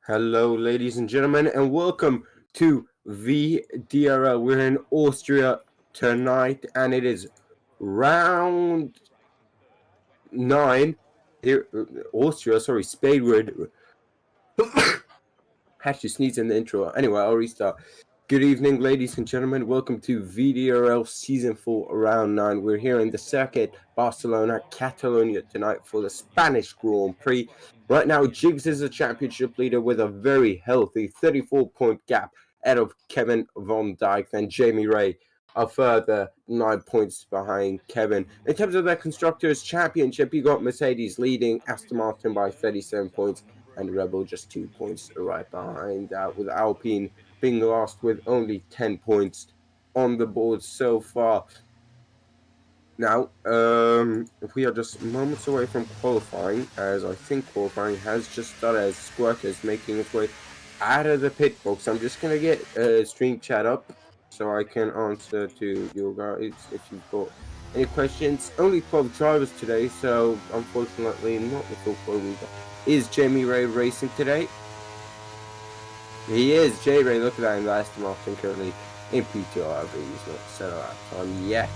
Hello, ladies and gentlemen, and welcome to VDRL. We're in Austria tonight, and it is round 9 here. Austria, sorry, Spadewood. Had to sneeze in the intro. Anyway, I'll restart. Good evening, ladies and gentlemen. Welcome to VDRL Season 4, Round 9. We're here in the circuit, Barcelona, Catalonia tonight for the Spanish Grand Prix. Right now, Jigs is a championship leader with a very healthy 34-point gap out of Kevin Von Dijk and Jamie Ray, a further 9 points behind Kevin. In terms of the Constructors' Championship, you got Mercedes leading Aston Martin by 37 points and Rebel just 2 points right behind that, with Alpine being last with only 10 points on the board so far. Now, we are just moments away from qualifying, as I think qualifying has just started, as Squirt is making its way out of the pit box. I'm just going to get stream chat up so I can answer to you guys if you've got any questions. Only 12 drivers today, so unfortunately not the full quota we got. Is Jamie Ray racing today? He is. J Ray, look at that in the Aston Martin currently in P2. However, he's not set a lap time yet.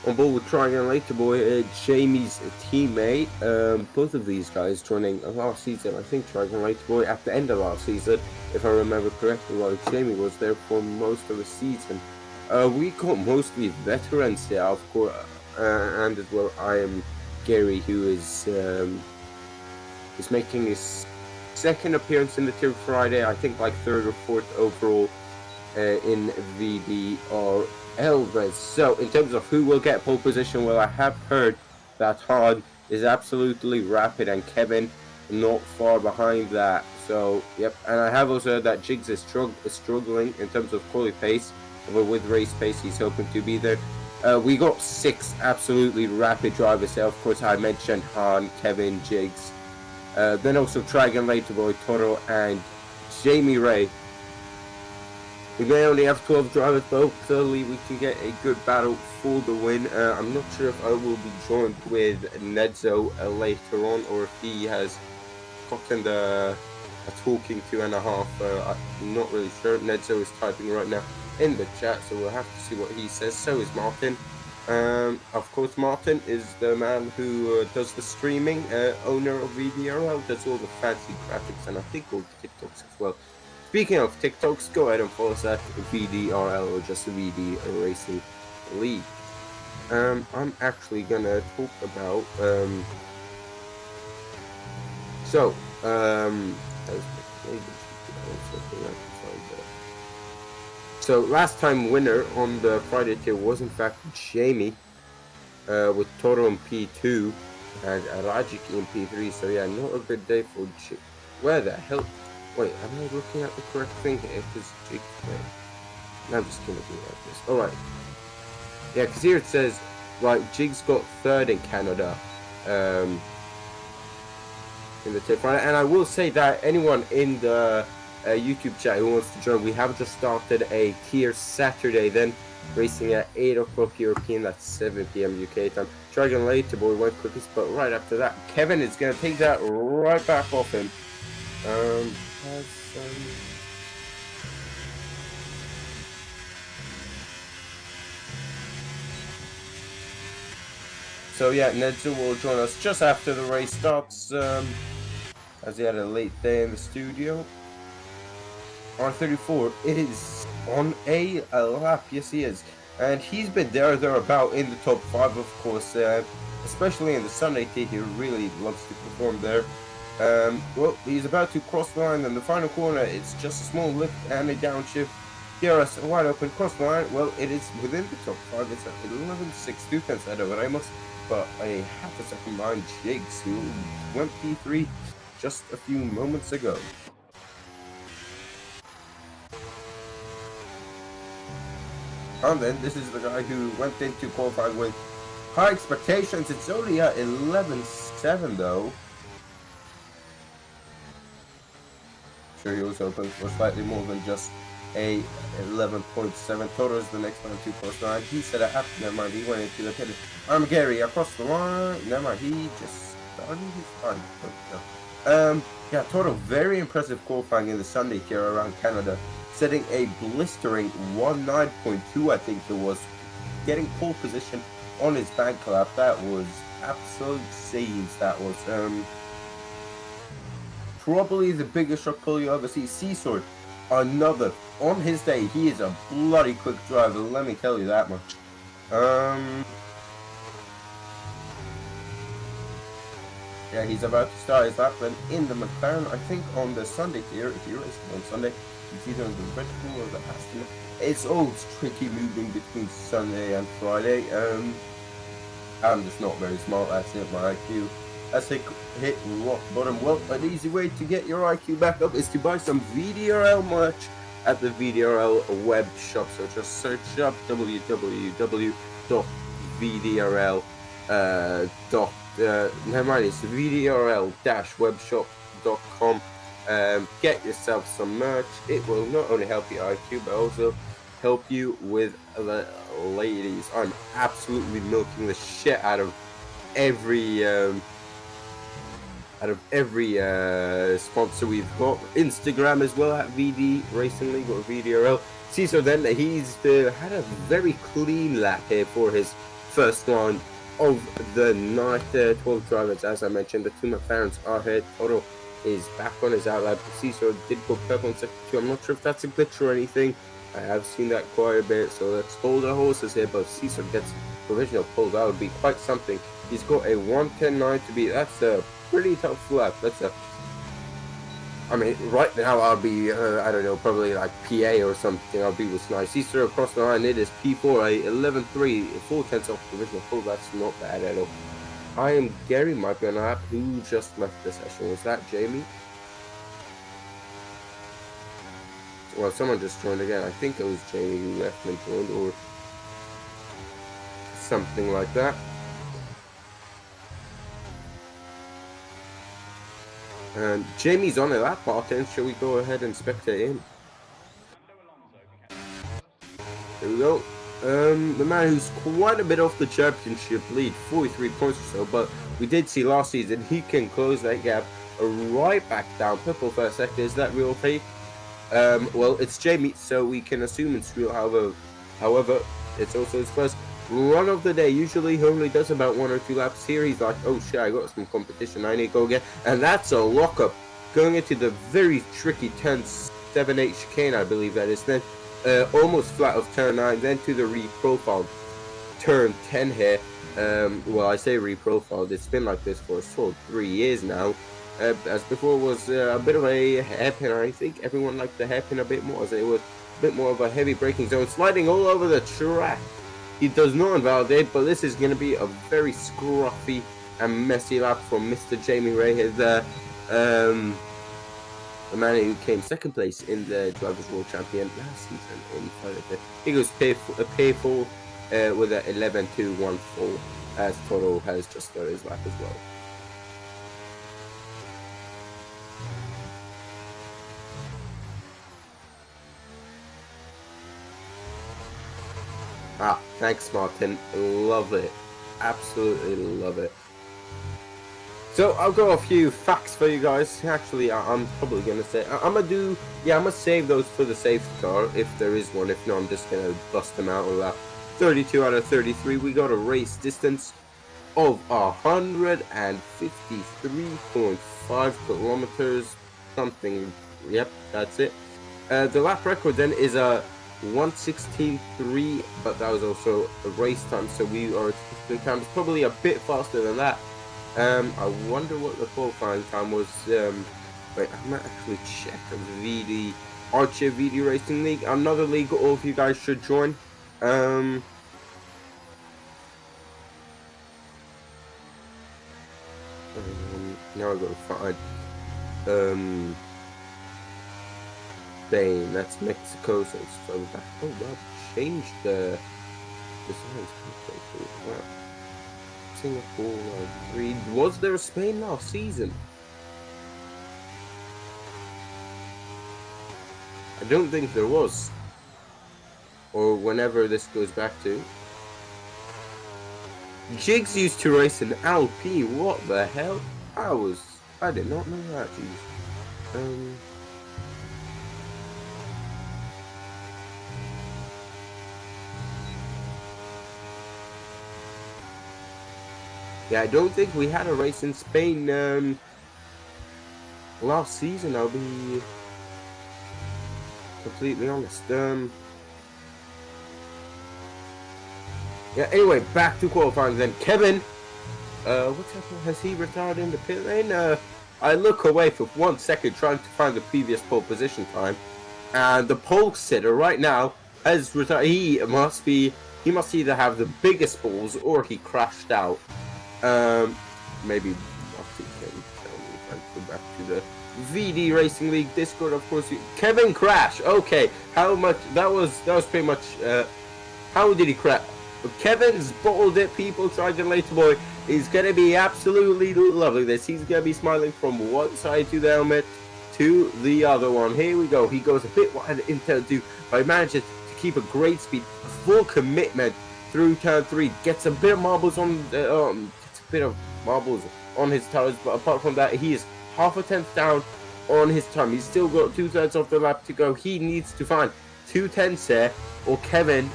On board with Trigon Later Boy, Jamie's teammate. Both of these guys joining last season. I think Trigon Later Boy at the end of last season, if I remember correctly, while Jamie was there for most of the season. We got mostly veterans here, of course, and as well I am Gary, who is making his second appearance in the Tier Friday, I think like third or fourth overall in VDRL. So in terms of who will get pole position, well, I have heard that Han is absolutely rapid and Kevin not far behind that. So yep, and I have also heard that Jigs is struggling in terms of quality pace, but with race pace he's hoping to be there. We got 6 absolutely rapid drivers there. Of course, I mentioned Han, Kevin, Jigs. Then also Trigon Later Boy, Toro, and Jamie Ray. We may only have 12 drivers, but hopefully we can get a good battle for the win. I'm not sure if I will be joined with Nedzo later on, or if he has gotten a talking 2.5. I'm not really sure. Nedzo is typing right now in the chat, so we'll have to see what he says. So is Martin. Of course, Martin is the man who does the streaming, owner of VDRL, does all the fancy graphics, and I think all the TikToks as well. Speaking of TikToks, go ahead and follow us at VDRL or just VD Racing League. I'm actually gonna talk about So last time winner on the Friday tier was in fact Jamie, with Toro in P2 and Rajiki in P3. So yeah, not a good day for where the hell? Wait, am I looking at the correct thing here? Because Jigs. I'm just gonna do like this. All right. Yeah, because here it says like Jigs got 3rd in Canada. In the tip Friday, and I will say that anyone in the YouTube chat who wants to join, we have just started a tier Saturday, then racing at 8 o'clock European, that's 7 p.m. UK time. Charging later, boy, went quickest, but right after that, Kevin is going to take that right back off him. So yeah, Nedzu will join us just after the race starts, as he had a late day in the studio. R34 is on a lap, yes he is, and he's been thereabout in the top 5, of course, especially in the Sunday tier. He really loves to perform there. Well, he's about to cross the line in the final corner. It's just a small lift and a downshift. DRS wide open, cross the line. Well, it is within the top 5. It's at 11.6, 2 tenths ahead of Ramos, but a half a second behind Jigs, who went P3 just a few moments ago. And then this is the guy who went into qualifying with high expectations. It's only at 11.7 though. Sure, he was hoping for slightly more than just a 11.7. Toto is the next one to cross line. He said, never mind, he went into the pit. I'm Gary across the line. Never mind, he just started his time. Yeah, total very impressive qualifying in the Sunday here around Canada, setting a blistering 19.2, I think it was, getting pole position on his bank lap. That was absolute scenes. That was probably the biggest shock pull you ever see. Seasword, another on his day. He is a bloody quick driver. Let me tell you that much. Yeah, he's about to start his lap then in the McLaren. I think on the Sunday here, if you're racing on Sunday, it's either in the Red Bull or the Aston. It's always tricky moving between Sunday and Friday. I'm just not very smart. That's it, my IQ. As they hit rock bottom. Well, an easy way to get your IQ back up is to buy some VDRL merch at the VDRL web shop. So just search up www.vdrl. Never mind, it's vdrl-webshop.com. Get yourself some merch. It will not only help your IQ but also help you with the ladies. I'm absolutely milking the shit out of every sponsor we've got. Instagram as well at VD Racing League or VDRL. See, so then he's had a very clean lap here for his first line of the night. 12 drivers, as I mentioned. The two McLarens are here. Toto is back on his outlap. Cesar did go purple in second two. I'm not sure if that's a glitch or anything. I have seen that quite a bit, so let's hold our horses here. But if Cesar gets provisional pole, that would be quite something. He's got a 1:10.9 to beat. That's a pretty tough lap. I mean, right now I'll be, I don't know, probably like PA or something. I'll be with Nice. Cesar across the line. It is P4, a 11.3, 4/10 off provisional pole. That's not bad at all. I am Gary, might be on a lap. Who just left the session? Was that Jamie? Well, someone just joined again. I think it was Jamie who left and joined, or something like that. And Jamie's on a lap, Martin. Shall we go ahead and spectate him? Here we go. The man who's quite a bit off the championship lead, 43 points or so, but we did see last season he can close that gap right back down. Purple for a second. Is that real fake? Well, it's Jamie, so we can assume it's real. However, it's also his first run of the day. Usually he only does about 1 or 2 laps here. He's like, oh shit, I got some competition, I need to go get, and that's a lockup going into the very tricky turn 7-8 chicane, I believe that is. Then almost flat of turn 9, then to the reprofiled turn 10 here. Well, I say reprofiled, it's been like this for a solid 3 years now. As before was a bit of a hairpin. I think everyone liked the hairpin a bit more, as it was a bit more of a heavy braking zone, sliding all over the track. He does not invalidate, but this is going to be a very scruffy and messy lap from Mr. Jamie Ray here, the man who came second place in the Drivers' World Champion last season in Friday. He goes payful with an 11.214, as Toto has just started his lap as well. Ah, thanks, Martin. Love it. Absolutely love it. So I'll go a few facts for you guys. Actually, I'm probably gonna say I'm gonna save those for the safety car if there is one. If not, I'm just gonna bust them out with that. 32 out of 33. We got a race distance of 153.5 kilometers. Something. Yep, that's it. The lap record then is a 1:16.3, but that was also a race time, so we are expecting times probably a bit faster than that. I wonder what the qualifying time was. Wait, I might actually check. VD Archer VD Racing League, another league all of you guys should join. Now I gotta find Spain, that's Mexico, so it's further back. Oh wow, changed the designs completely. Wow. Singapore, agreed. Was there a Spain last season? I don't think there was. Or whenever this goes back to. Jigs used to race an Alpine. What the hell? I did not know that. Jeez. Yeah, I don't think we had a race in Spain last season. I'll be completely honest. Yeah. Anyway, back to qualifying then. Kevin. What's happening? Has he retired in the pit lane? I look away for 1 second trying to find the previous pole position time, and the pole sitter right now has retired. He must either have the biggest balls or he crashed out. Maybe Marty can tell me if I go back to the VD Racing League Discord. Of course, Kevin crash. Okay, how much? That was pretty much. How did he crash? Kevin's bottled it. People charging later boy is gonna be absolutely lovely. He's gonna be smiling from one side to the helmet to the other one. Here we go. He goes a bit wide in turn 2, but he manages to keep a great speed, full commitment through turn 3. Gets a bit of marbles on his tires, but apart from that, he is half a tenth down on his time. He's still got 2/3 of the lap to go. He needs to find 2/10 there, or Kevin.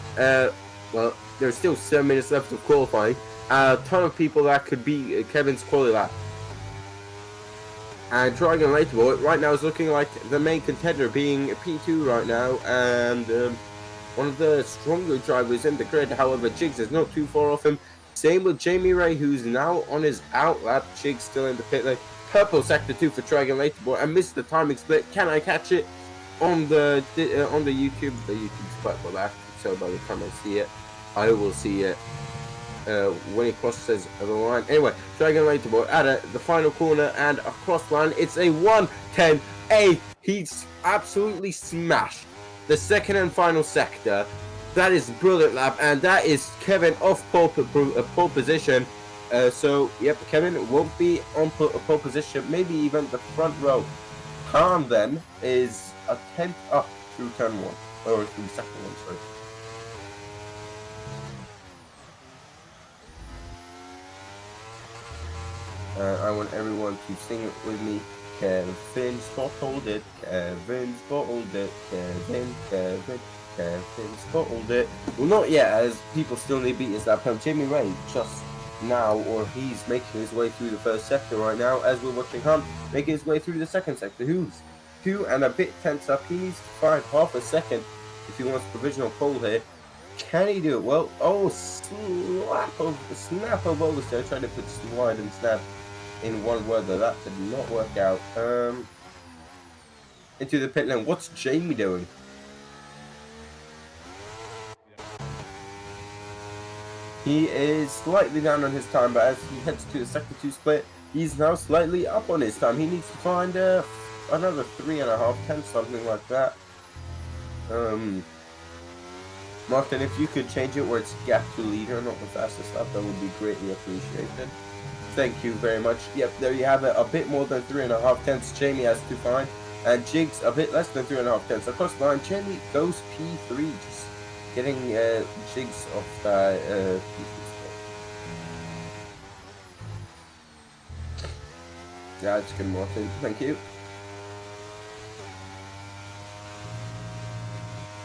Well, there's still 7 minutes left of qualifying. A ton of people that could be Kevin's quality lap. And Dragon Laterboy right now is looking like the main contender, being P2 right now, and one of the stronger drivers in the grid. However, Jigs is not too far off him. Same with Jamie Ray, who's now on his out lap. Jigs still in the pit lane. Purple sector 2 for Dragon Laterboy. I missed the timing split. Can I catch it on the YouTube? The YouTube's quite well active, so by the time I see it, I will see it when he crosses the line. Anyway, Dragon Laterboy at the final corner and across line. It's a 1:10.8. He's absolutely smashed the second and final sector. That is brilliant lap, and that is Kevin off pole position. So, yep, Kevin won't be on pole position, maybe even the front row. Khan then is a 10th up through turn 1, or through second one, sorry. I want everyone to sing it with me. Kevin's bottled it, Kevin's bottled it, Kevin's bottled it. Well, not yet, as people still need beat his lap time. Jamie Ray just now, or he's making his way through the first sector right now, as we're watching Hunt making his way through the second sector. Who's 2 and a bit tense up. He needs to find half a second if he wants provisional pole here. Can he do it? Well, oh, snap of August there, trying to put slide and snap in one word, though that did not work out. Into the pit lane. What's Jamie doing? He is slightly down on his time, but as he heads to the sector 2 split, he's now slightly up on his time. He needs to find another 3.5 tenths, something like that. Martin, if you could change it where it's gap to leader, not the fastest lap, that would be greatly appreciated. Thank you very much. Yep, there you have it. A bit more than 3.5 tenths Jamie has to find, and Jigs a bit less than 3.5 tenths. Across the line, Jamie goes P3, just getting Jigs off that P3 spot. Yeah, just get Martin. Thank you.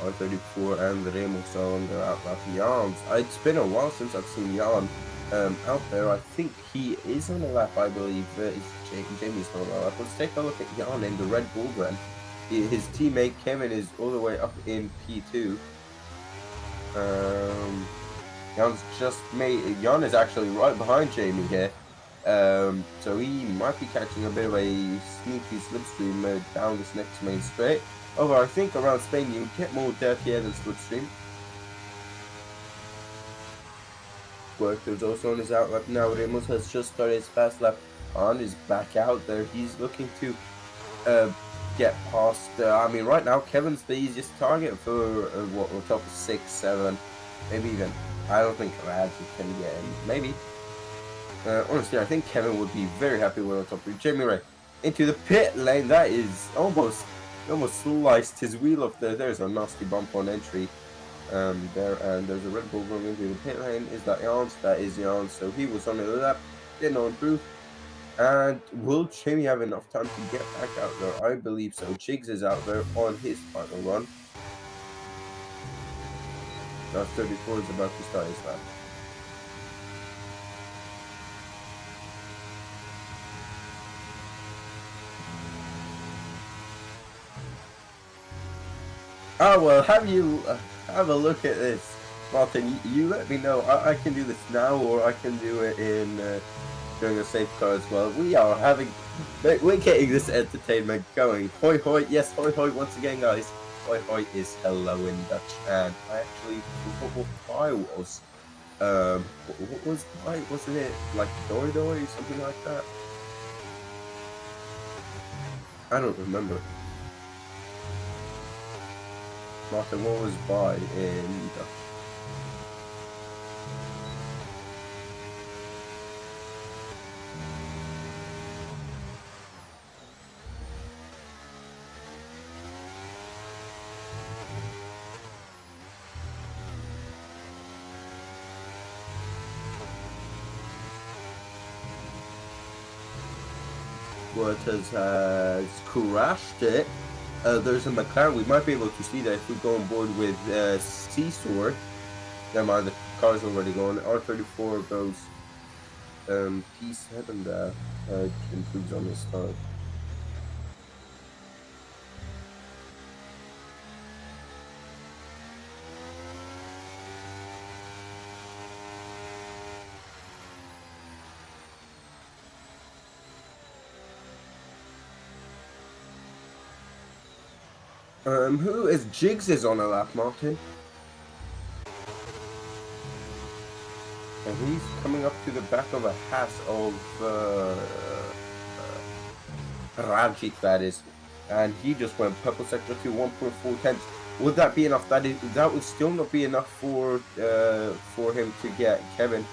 R34 and Ramos on the outlap. Jans. It's been a while since I've seen Jan out there. I think he is on the lap, I believe. Jamie's on the lap. Let's take a look at Jan in the Red Bull Brand. His teammate Kevin is all the way up in P2. Jan is actually right behind Jamie here. So he might be catching a bit of a sneaky slipstream down this next main straight. Although I think around Spain you get more dirt here than slipstream. Worker's also on his out lap now. Ramos has just started his fast lap on his back out there. He's looking to get past. I mean, right now Kevin's the easiest target for what we'll top 6, 7, maybe even. I don't think Lads can get him. Maybe. Honestly, I think Kevin would be very happy with our top 3. Jamie Ray into the pit lane. That is almost sliced his wheel off there. There's a nasty bump on entry. there, and there's a Red Bull going into the pit lane. Is that Jans? That is Jans. So he was on the lap, did not improve. And will Jamie have enough time to get back out there? I believe so. Jigs is out there on his final run. Now 34 is about to start his lap. Oh well, have a look at this, Martin. You let me know. I can do this now, or I can do it in during a safe car as well. We're getting this entertainment going. Hoi hoi, yes, hoi hoi once again, guys. Hoi hoi is hello in Dutch, and I actually forgot what pie was. What was pie? Wasn't it like doi doi, something like that? I don't remember. Martin, what was by in Dutch? Waters has crashed it. There's a McLaren. We might be able to see that if we go on board with Seesaw. Never mind, the car's already gone. R34 goes P7 there. Improves on his time. Who is Jigs is on a lap, Martin? And he's coming up to the back of a Haas of Rajic, that is. And he just went purple sector to 1.4 tenths. Would that be enough? That would still not be enough for him to get Kevin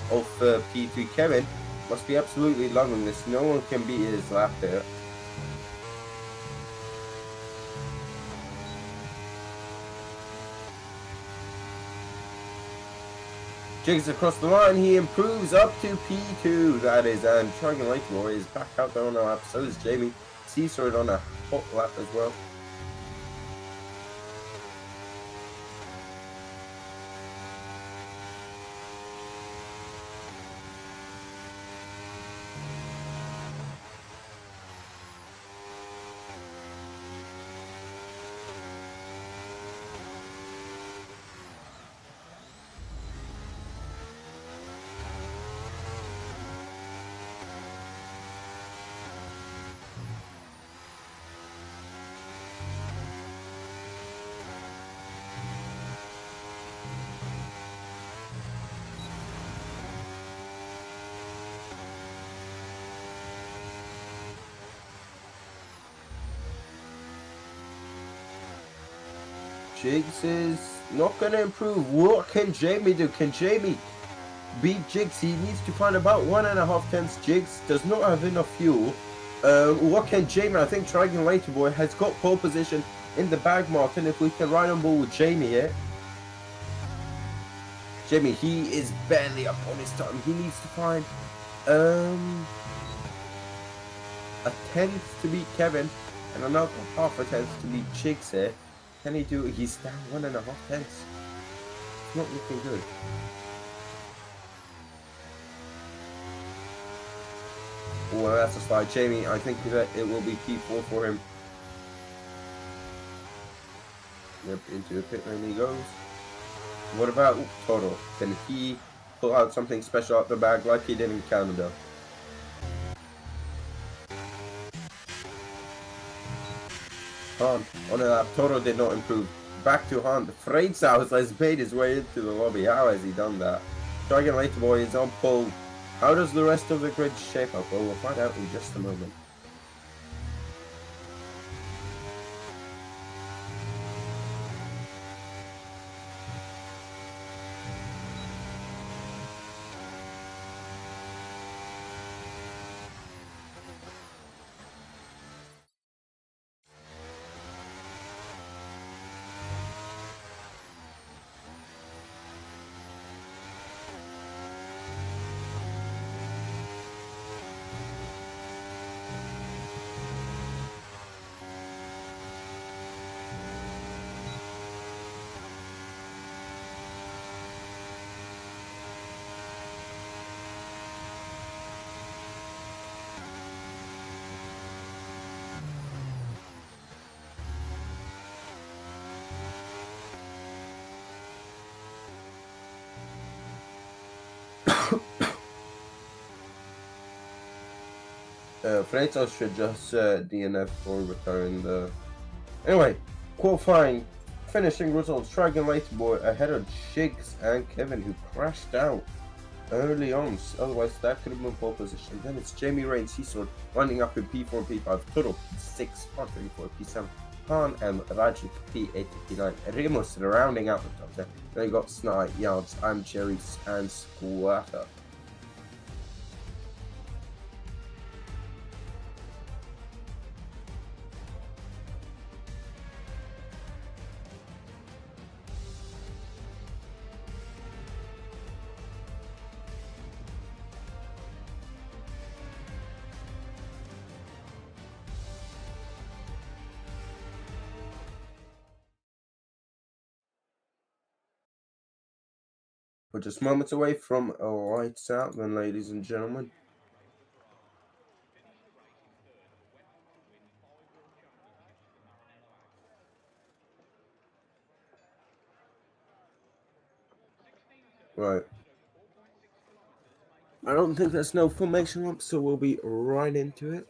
off P3. Kevin must be absolutely loving this. No one can beat his lap there. Jigs across the line, he improves up to P2, that is, and Dragon Light Boy is back out there on a lap, so is Jamie. Seasword on a hot lap as well. Jigs is not going to improve. What can Jamie do? Can Jamie beat Jigs? He needs to find about 1.5 tenths. Jigs does not have enough fuel. What can Jamie? I think Dragon Lighter Boy has got pole position in the bag, Martin. If we can ride on board with Jamie here. Jamie, he is barely up on his time. He needs to find a tenth to beat Kevin and another half a tenth to beat Jigs here. Can he do it? He's down 1.5 tenths. It's not looking good. Well, that's a slide. Jamie, I think that it will be P4 for him. Yep, into the pit lane he goes. What about Toro? Can he pull out something special out the bag like he did in Canada? Han on a lap. Toro did not improve. Back to Han. Freitzaus has made his way into the lobby. How has he done that? Dragon Lighter Boy is on pole. How does the rest of the grid shape up? Well, we'll find out in just a moment. Freitas should just DNF for retiring the... Anyway, qualifying, finishing results. Dragon Later Boy ahead of Jigs and Kevin, who crashed out early on. Otherwise, that could have been pole position. Then it's Jamie Ray and Seasword winding up in P4 and P5. Total P6, R34, P7. Han and Rajic P8, P9. Remus rounding out the top 10. Then you got Sny, Yards, and Cherries and Squatter. We're just moments away from a lights out then, ladies and gentlemen. Right. I don't think there's no formation up, so we'll be right into it.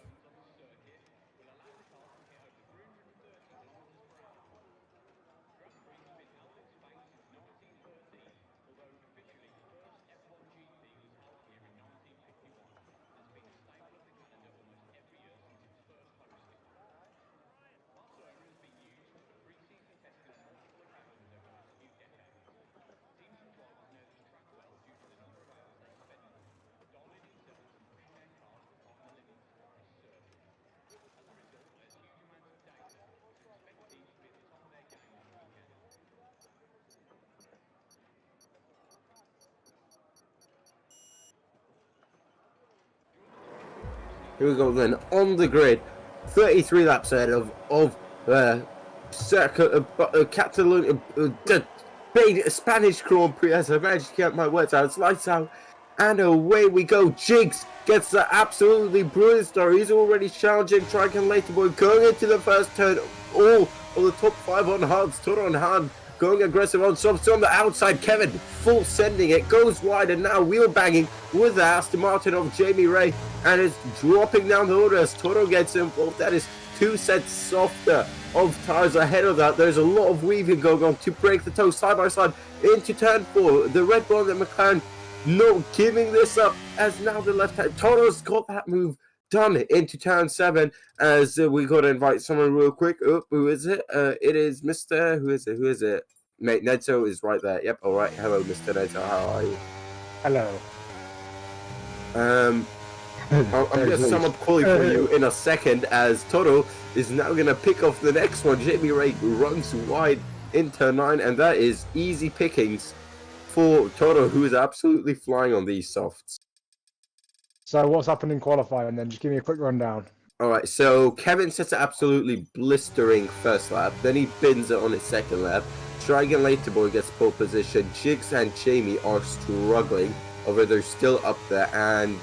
Here we go then, on the grid, 33 laps ahead of Catalonia, the big Spanish Grand Prix, as I managed to get my words out. It's lights out, and away we go. Jigs gets the absolutely brilliant start. He's already challenging Dragon Later Boy, going into the first turn. All of the top 5 on hards, Toro on hard, going aggressive on softs on the outside. Kevin full sending it, goes wide, and now wheel banging with the Aston Martin of Jamie Ray, and is dropping down the order as Toro gets involved. That is 2 sets softer of tires ahead of that. There's a lot of weaving going on to break the toe side by side into turn 4. The Red Bull and the McLaren not giving this up, as now the left hand Toro's got that move done into turn 7, as we got to invite someone real quick. Who is it? It is Mr. Who is it? Mate, Nedzo is right there. Yep, all right. Hello, Mr. Nedzo. How are you? Hello. I'm going to sum up quality for you in a second, as Toro is now going to pick off the next one. Jamie Ray runs wide in turn 9, and that is easy pickings for Toro, who is absolutely flying on these softs. So what's happened in qualifying then? Just give me a quick rundown. All right, so Kevin sets an absolutely blistering first lap. Then he bins it on his second lap. Dragon Later Boy gets pole position. Jigs and Jamie are struggling, although they're still up there. And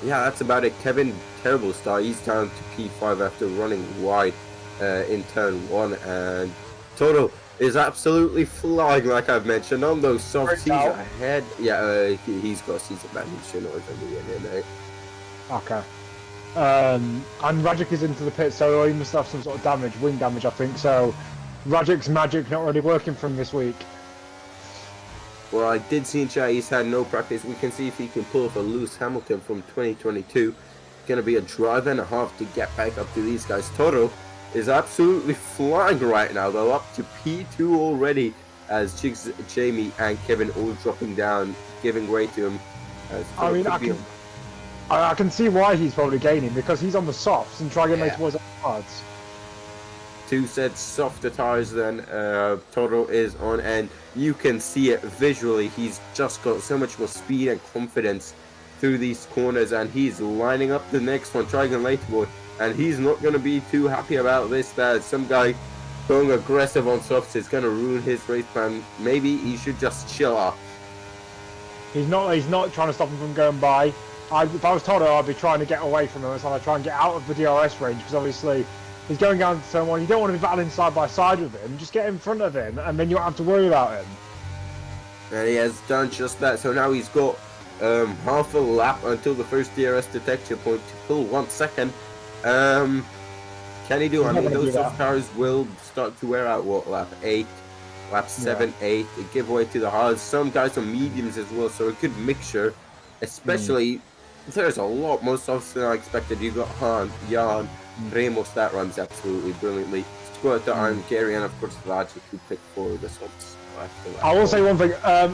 yeah, that's about it. Kevin, terrible start. He's down to P5 after running wide in turn 1. And Toro is absolutely flying, like I've mentioned, on those softs. He's ahead. Yeah, he's got a season ban. He should not have been in there. Okay. And Rajic is into the pit, so he must have some sort of damage, wing damage, I think. So Rajic's magic not really working for him this week. Well, I did see in chat he's had no practice. We can see if he can pull off a Lewis Hamilton from 2022. Going to be a drive and a half to get back up to these guys. Toro is absolutely flying right now, though, up to P2 already, as Jigs, Jamie, and Kevin all dropping down, giving way to him. I mean, I can see why he's probably gaining, because he's on the softs and Dragon Later Boy's on the hards. 2 sets softer tires than Toro is on, and you can see it visually. He's just got so much more speed and confidence through these corners, and he's lining up the next one, Dragon Later Boy, and he's not going to be too happy about this. That some guy going aggressive on softs is going to ruin his race plan. Maybe he should just chill out. He's not trying to stop him from going by. If I was Toro, I'd be trying to get away from him, so I'd try and get out of the DRS range, because obviously he's going down to turn 1. You don't want to be battling side by side with him. Just get in front of him, and then you don't have to worry about him. And he has done just that. So now he's got half a lap until the first DRS detection point to pull 1 second. Can he do? He's I not mean, gonna do those soft that. cars will start to wear out. What, lap 8, lap 7, 8? They give way to the hards. Some guys on mediums as well, so a good mixture. Especially, there's a lot more softs than I expected. You got Han, Jan, Ramos. That runs absolutely brilliantly. Squirter, I'm Gary, and of course Logic, who picked for the softs. I will say one thing.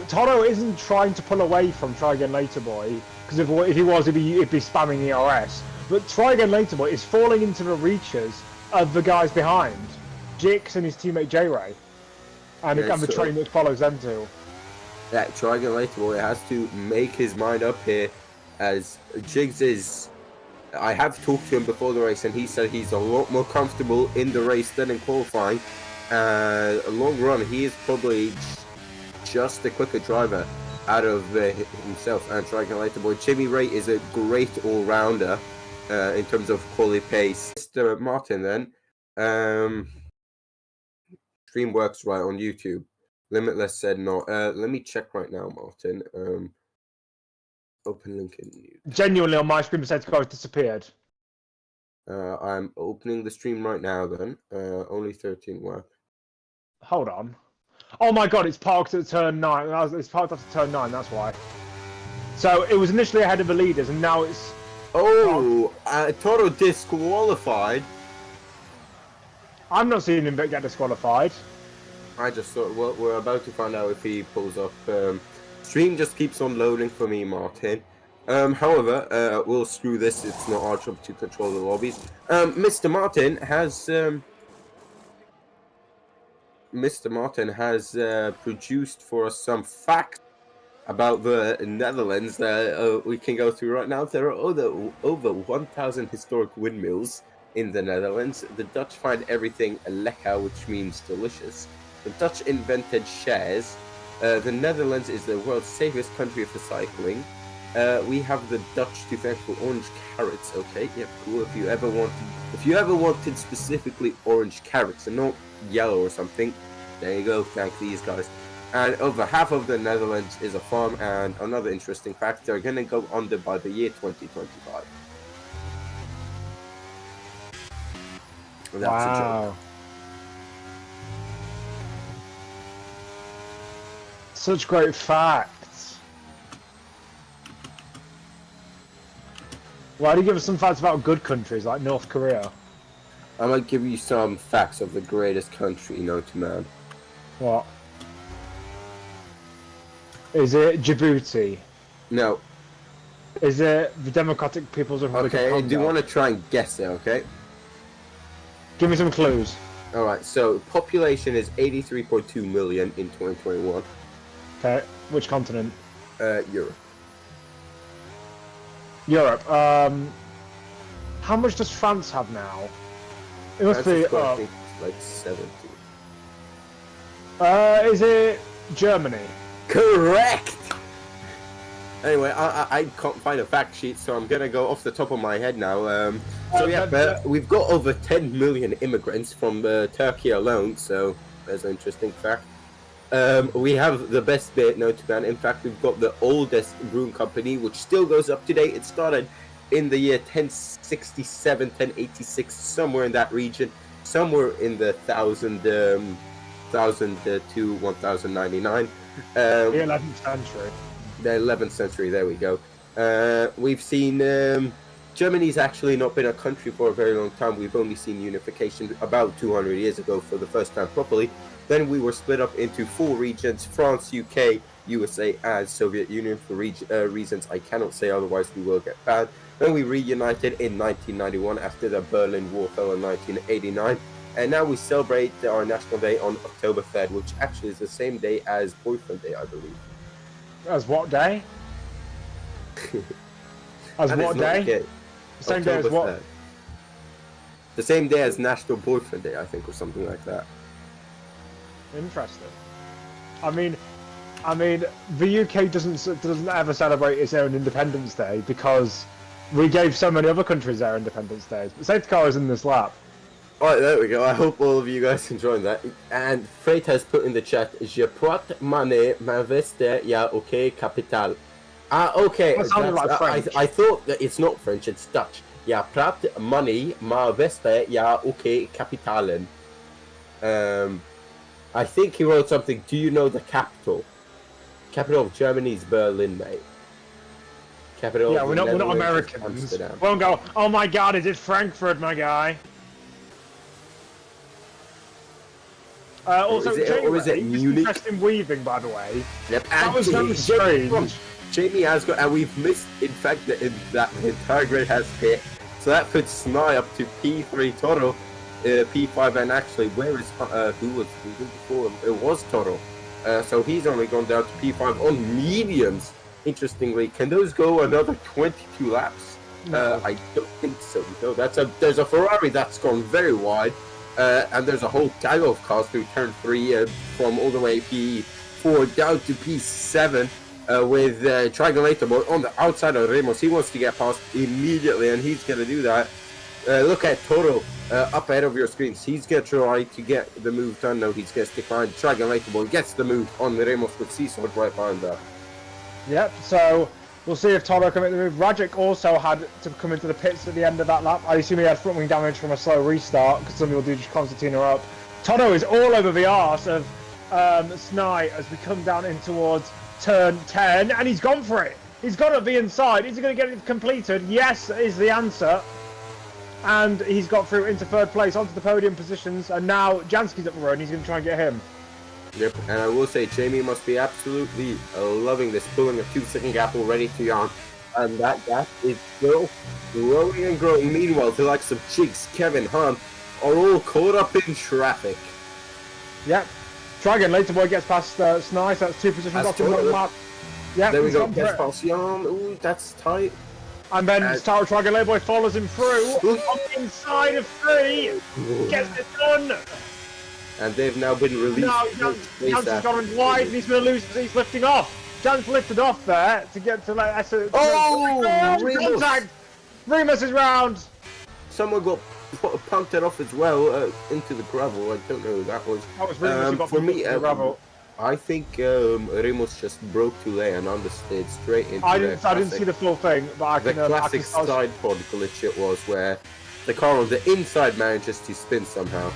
Toto isn't trying to pull away from Try Again Later Boy, because if he was, he'd be spamming the ERS. But Try Again Later Boy is falling into the reaches of the guys behind, Jix and his teammate J-Ray, and the train that follows them too. Yeah, Try Again Later Boy has to make his mind up here, as Jigs is... I have talked to him before the race, and he said he's a lot more comfortable in the race than in qualifying. A long run, he is probably just a quicker driver out of himself and Try Again Later Boy. Jimmy Ray is a great all-rounder in terms of quality pace. Mr. Martin then, stream works right on YouTube. Limitless said no. Let me check right now, Martin. Open link in YouTube. Genuinely, on my screen, said to disappeared. I'm opening the stream right now then. Only 13 work. Hold on. Oh my god, it's parked at turn 9. It's parked after turn 9, that's why. So it was initially ahead of the leaders, and now it's... Oh, Toro disqualified. I'm not seeing him get disqualified. I just thought, well, we're about to find out if he pulls up. Stream just keeps on loading for me, Martin. However, we'll screw this. It's not our job to control the lobbies. Mr. Martin has produced for us some facts about the Netherlands that we can go through right now. There are over 1,000 historic windmills in the Netherlands. The Dutch find everything lekker, which means delicious. The Dutch invented shares. The Netherlands is the world's safest country for cycling. We have the Dutch to thank for orange carrots. Okay, yeah, cool. If you ever wanted specifically orange carrots and not yellow or something, there you go. Thank these guys. And over half of the Netherlands is a farm. And another interesting fact: they're gonna go under by the year 2025. That's a joke. Such great facts. Why do you give us some facts about good countries like North Korea? I might give you some facts of the greatest country known to man. What? Is it Djibouti? No. Is it the Democratic People's Republic of Congo? Okay, do you want to try and guess it, okay? Give me some clues. Alright, so population is 83.2 million in 2021. Okay, which continent? Europe. Europe. How much does France have now? It must be. I think it's like 70. Is it Germany? Correct! Anyway, I can't find a fact sheet, so I'm gonna go off the top of my head now. We've got over 10 million immigrants from Turkey alone, so there's an interesting fact. We have the best beer known to man. In fact, we've got the oldest brewing company, which still goes up to date. It started in the year 1067, 1086, somewhere in that region, somewhere in the 1000 to 1099. The 11th century. The 11th century, there we go. We've seen Germany's actually not been a country for a very long time. We've only seen unification about 200 years ago for the first time properly. Then we were split up into 4 regions: France, UK, USA, and Soviet Union for reasons I cannot say, otherwise we will get banned. Then we reunited in 1991 after the Berlin Wall fell in 1989. And now we celebrate our National Day on October 3rd, which actually is the same day as Boyfriend Day, I believe. As what day? As what day? The same day as what? 3rd. The same day as National Boyfriend Day, I think, or something like that. Interesting. I mean, the UK doesn't ever celebrate its own Independence Day because we gave so many other countries their Independence Days. But safety car is in this lap. Alright, there we go. I hope all of you guys enjoyed that. And Freight has put in the chat, Je porte monnaie, m'investir, ya ok, capital. Okay. That sounded like French. I thought that it's not French, it's Dutch. Ja, praat money, maar Weste, ja, okay, kapitalen. I think he wrote something. Do you know the capital? Capital of Germany is Berlin, mate. Capital. Yeah, of we're not Netherlands is Americans. Amsterdam. We won't go, oh my god, is it Frankfurt, my guy? Also, or is it Munich? Interesting weaving, by the way. Yep. That was very strange. Jamie has got, and we've missed, in fact, that the entire grid has hit. So that puts Sny up to P3 Toro, P5, and actually, where is, who was before? It was Toro. So he's only gone down to P5 on mediums. Interestingly, can those go another 22 laps? No. I don't think so. No, there's a Ferrari that's gone very wide, and there's a whole tag of cars through turn 3 from all the way P4 down to P7 with Triangulator on the outside of Ramos. He wants to get past immediately, and he's going to do that. Look at Toro up ahead of your screens. He's going to try to get the move done. No, he's going to stick behind Triangulator. Gets the move on the Ramos with Seasword right behind that. Yep, so we'll see if Toro can make the move. Rajic also had to come into the pits at the end of that lap. I assume he had front wing damage from a slow restart, because some people do just concertina up. Toro is all over the arse of Sny as we come down in towards turn 10, and he's gone for it. He's got to be inside. Is he going to get it completed? Yes, is the answer. And he's got through into third place, onto the podium positions, and now Jansky's up the road, and he's going to try and get him. Yep, and I will say Jamie must be absolutely loving this, pulling a 2-second gap already to Jan. And that gap is still growing and growing. Meanwhile, the likes of Jigs, Kevin, Hunt are all caught up in traffic. Yep. Try again, later boy gets past Sny, so that's 2 positions off the lap. Yep, there we go, gets past Jan. Ooh, that's tight. And then Tower Try again, later boy follows him through. On the inside of 3. Gets it done. And they've now been released. No, Jan's has gone wide and he's going to lose because he's lifting off. Jan's lifted off there to get to like... Contact! Remus is round! Someone got punted off as well into the gravel. I don't know who that was. That was Remus who got for me, the gravel. I think Remus just broke too late and understeered straight into I didn't see the full thing, but I can... The classic side pod glitch it was where the car on the inside manages to spin somehow.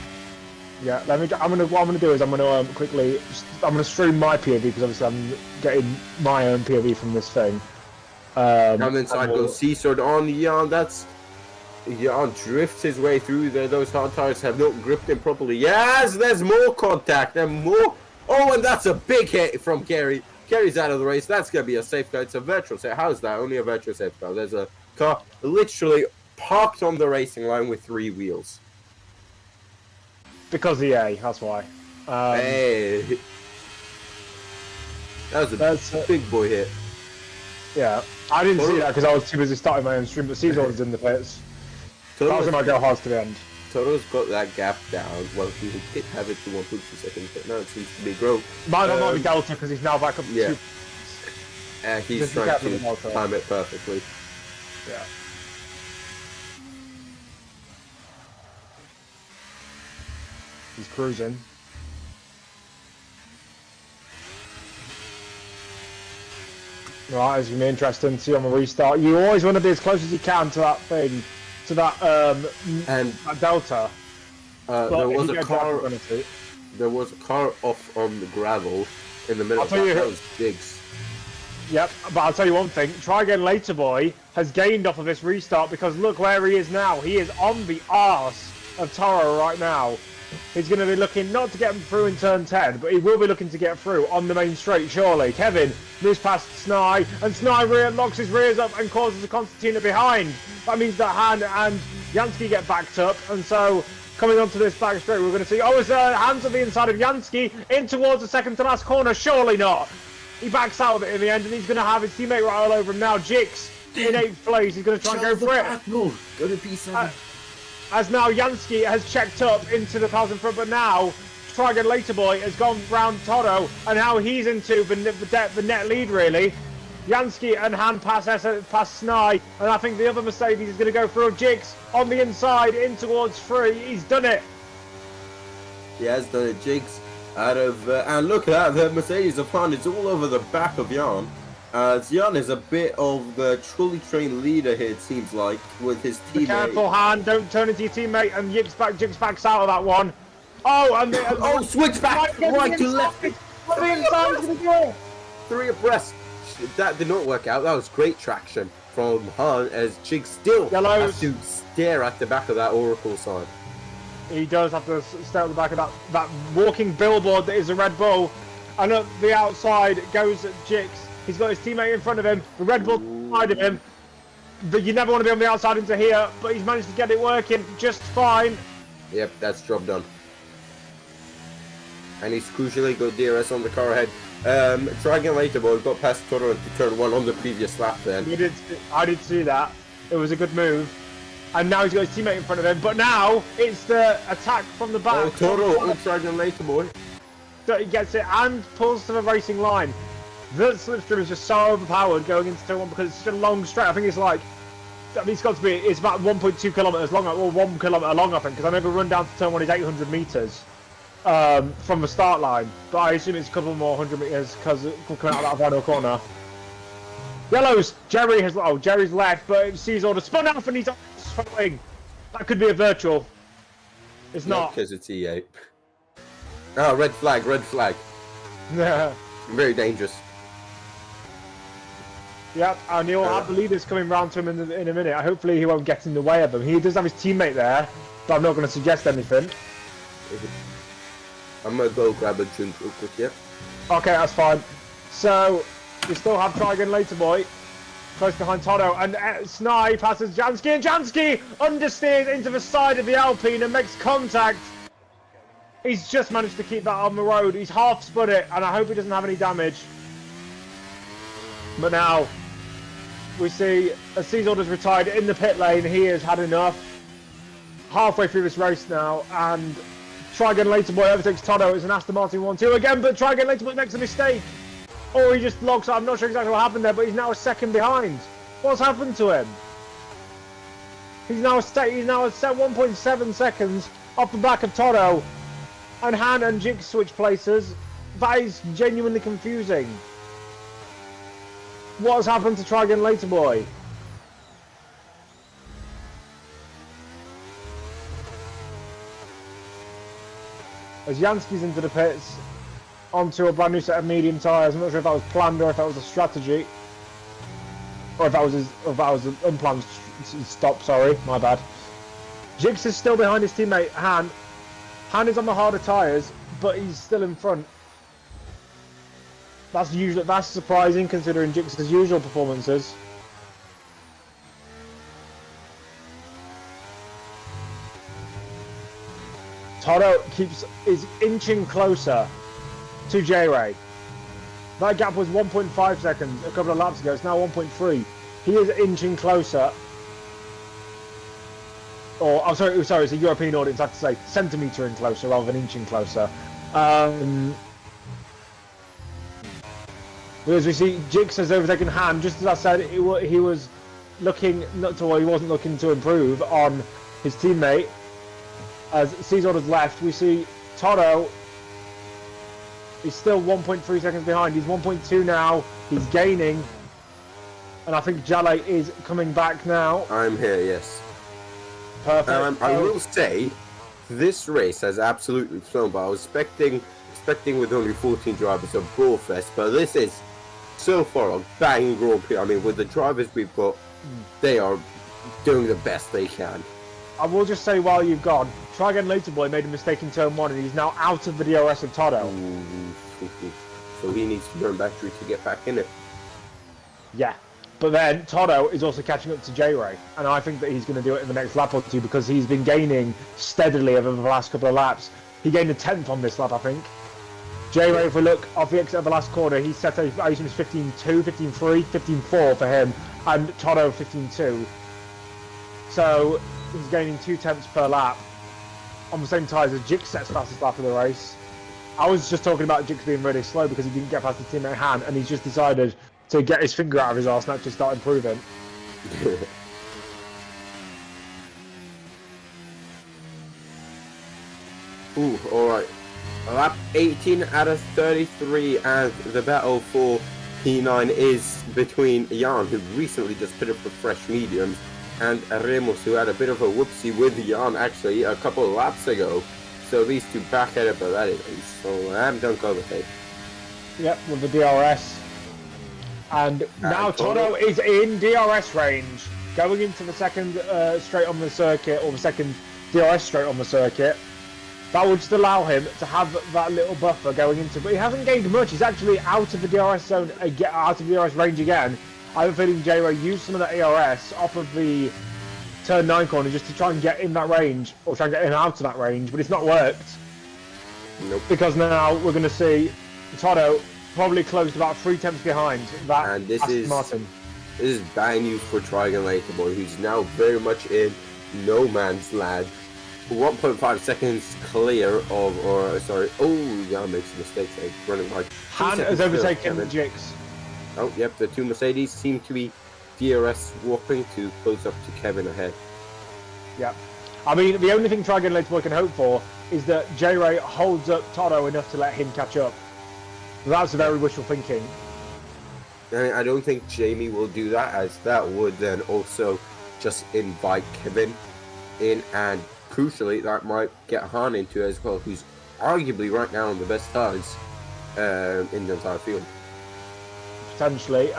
Yeah, what I'm gonna do is I'm gonna quickly, I'm gonna stream my POV because obviously I'm getting my own POV from this thing. Down the inside goes Seasword on Jan. Jan drifts his way through there. Those hard tires have not gripped him properly. Yes, there's more contact and more. Oh, and that's a big hit from Kerry. Kerry's out of the race. That's gonna be a safe car. It's a virtual safe. How is that? Only a virtual safe car. There's a car literally parked on the racing line with 3 wheels. Because the A, that's why. Hey, that was a big boy hit. Yeah, I didn't see that because I was too busy starting my own stream, but Caesar was in the pits. That was when I go hard to the end. Toro's got that gap down. Well, he did have it to 1.2 seconds, but now it seems to be growth. Might not be Delta because he's now back up to 2. He's trying to time it perfectly. Yeah. He's cruising. Right, it's going to be interesting to see on the restart. You always want to be as close as you can to that thing, to that, that delta. There was a car off on the gravel in the middle of that. That was Jigs. Yep, but I'll tell you one thing. Try Again Later Boy has gained off of this restart because look where he is now. He is on the arse of Toro right now. He's going to be looking not to get him through in turn 10, but he will be looking to get through on the main straight, surely. Kevin moves past Sny, and Sny locks his rears up and causes a concertina behind. That means that Han and Jansky get backed up, and so coming onto this back straight, we're going to see, it's Hans on the inside of Jansky, in towards the second to last corner, surely not. He backs out of it in the end, and he's going to have his teammate right all over him now. Jix in 8th place, he's going to try and go for it. Go to P7. As now Jansky has checked up into the cars in front, but now Try Again Later Boy has gone round Toro, and now he's into the net lead really. Jansky and Han pass Sny, and I think the other Mercedes is going to go through Jigs on the inside in towards 3. He's done it. He has done it. Jigs out of and look at that, the Mercedes of Han is all over the back of Jan. Jan is a bit of the trolley train leader here, it seems like, with his Be teammate. careful, Han. Don't turn into your teammate. And Jix backs out of that one. Oh, and Oh, switch back! Right to left! What the inside is going to do? 3 abreast. That did not work out. That was great traction from Han as Jig still has to stare at the back of that Oracle sign. He does have to stare at the back of that walking billboard that is a Red Bull. And up the outside goes Jix. He's got his teammate in front of him, the Red Bull side of him. But you never want to be on the outside into here, but he's managed to get it working just fine. Yep, that's job done. And he's crucially got DRS on the car ahead. Try again later, but we got past Toro into turn 1 on the previous lap then. I did see that. It was a good move. And now he's got his teammate in front of him. But now it's the attack from the back. Oh, Toro, try again later, boy. That he gets it and pulls to the racing line. The slipstream is just so overpowered going into turn 1 because it's such a long straight. I think it's like, it's about 1.2 kilometers long, or 1 kilometer long, I think, because I never run down to turn 1 is 800 meters from the start line. But I assume it's a couple more 100 meters because we're coming out of that final corner. Yellows, Jerry's left, but sees all the spun off and he's swing. That could be a virtual. It's not. Because it's E8. Oh, red flag, red flag. Yeah. Very dangerous. Yep, and he'll have the leaders coming round to him in a minute. Hopefully he won't get in the way of them. He does have his teammate there, but I'm not going to suggest anything. I'm going to go grab a drink real quick, yeah? Okay, that's fine. So, we still have Try Again Later Boy, close behind Toto, and Snipe passes Jansky, and Jansky understeers into the side of the Alpine and makes contact. He's just managed to keep that on the road. He's half spun it, and I hope he doesn't have any damage. But now, we see as Cesar's retired in the pit lane, he has had enough. Halfway through this race now, and Try Again Later Boy overtakes Toto. It's an Aston Martin 1-2 again, but Try Again Later Boy makes a mistake. Or he just locks up. I'm not sure exactly what happened there, but he's now a second behind. What's happened to him? He's now set 1.7 seconds off the back of Toto. And Han and Jig switch places. That is genuinely confusing. What has happened to Try Again Later Boy? As Jansky's into the pits, onto a brand new set of medium tyres. I'm not sure if that was planned or if that was a strategy. Or if that was an unplanned stop, sorry, my bad. Jigs is still behind his teammate, Han. Han is on the harder tyres, but he's still in front. That's surprising considering Jigs' usual performances. Toto is inching closer to J-Ray. That gap was 1.5 seconds a couple of laps ago. It's now 1.3. He is inching closer. Or, I'm sorry, it's a European audience, I have to say centimetre in closer rather than inching closer. As we see, Jix has overtaken Han. Just as I said, he was looking, he wasn't looking to improve on his teammate. As Cesar has left, we see Toto is still 1.3 seconds behind. He's 1.2 now. He's gaining. And I think Jale is coming back now. I'm here, yes. Perfect. I will say, this race has absolutely flown by. I was expecting with only 14 drivers a brawl fest, but this is so far a bang Grand Prix. I mean, with the drivers we've got, they are doing the best they can. I will just say while you've gone, Try Again Later Boy made a mistake in turn 1 and he's now out of the DRS of Toto. So he needs to burn battery to get back in it. Yeah. But then Toto is also catching up to J-Ray, and I think that he's going to do it in the next lap or two because he's been gaining steadily over the last couple of laps. He gained a 10th on this lap, I think. J-Ray, if we look off the exit of the last corner, he's set a 15.2, 15.3, 15.4 for him, and Toto 15.2. So he's gaining 2 tenths per lap on the same tyres as Jix sets fastest lap of the race. I was just talking about Jix being really slow because he didn't get past his teammate Han, and he's just decided to get his finger out of his arse and actually start improving. Ooh, alright. Lap 18 out of 33 and the battle for P9 is between Jan, who recently just put up for fresh mediums, and Ramos, who had a bit of a whoopsie with Jan actually a couple of laps ago. So these two back at it, but that is so I'm done commentate. Yep, with the DRS. And now Toto is in DRS range, going into the second straight on the circuit, or the second DRS straight on the circuit. That would just allow him to have that little buffer going into, but he hasn't gained much. He's actually out of the DRS zone, out of the DRS range again. I have a feeling J-Ray used some of that ERS off of the turn 9 corner just to try and get in that range, or try and get him out of that range, but it's not worked. Nope. Because now we're going to see Toto probably closed about 3 tenths behind that and this Aston is Martin. This is bad news for Trigon Laterboy, who's now very much in no man's land. 1.5 seconds clear of, yeah, makes a mistake, running like. Han has overtaken Jix. Oh, yep, the two Mercedes seem to be DRS swapping to close up to Kevin ahead. Yep. I mean, the only thing Trigon Laterboy can hope for is that J-Ray holds up Toto enough to let him catch up. That's very wishful thinking. I don't think Jamie will do that, as that would then also just invite Kevin in, and crucially, that might get Han into it as well, who's arguably right now on the best tires in the entire field. Potentially.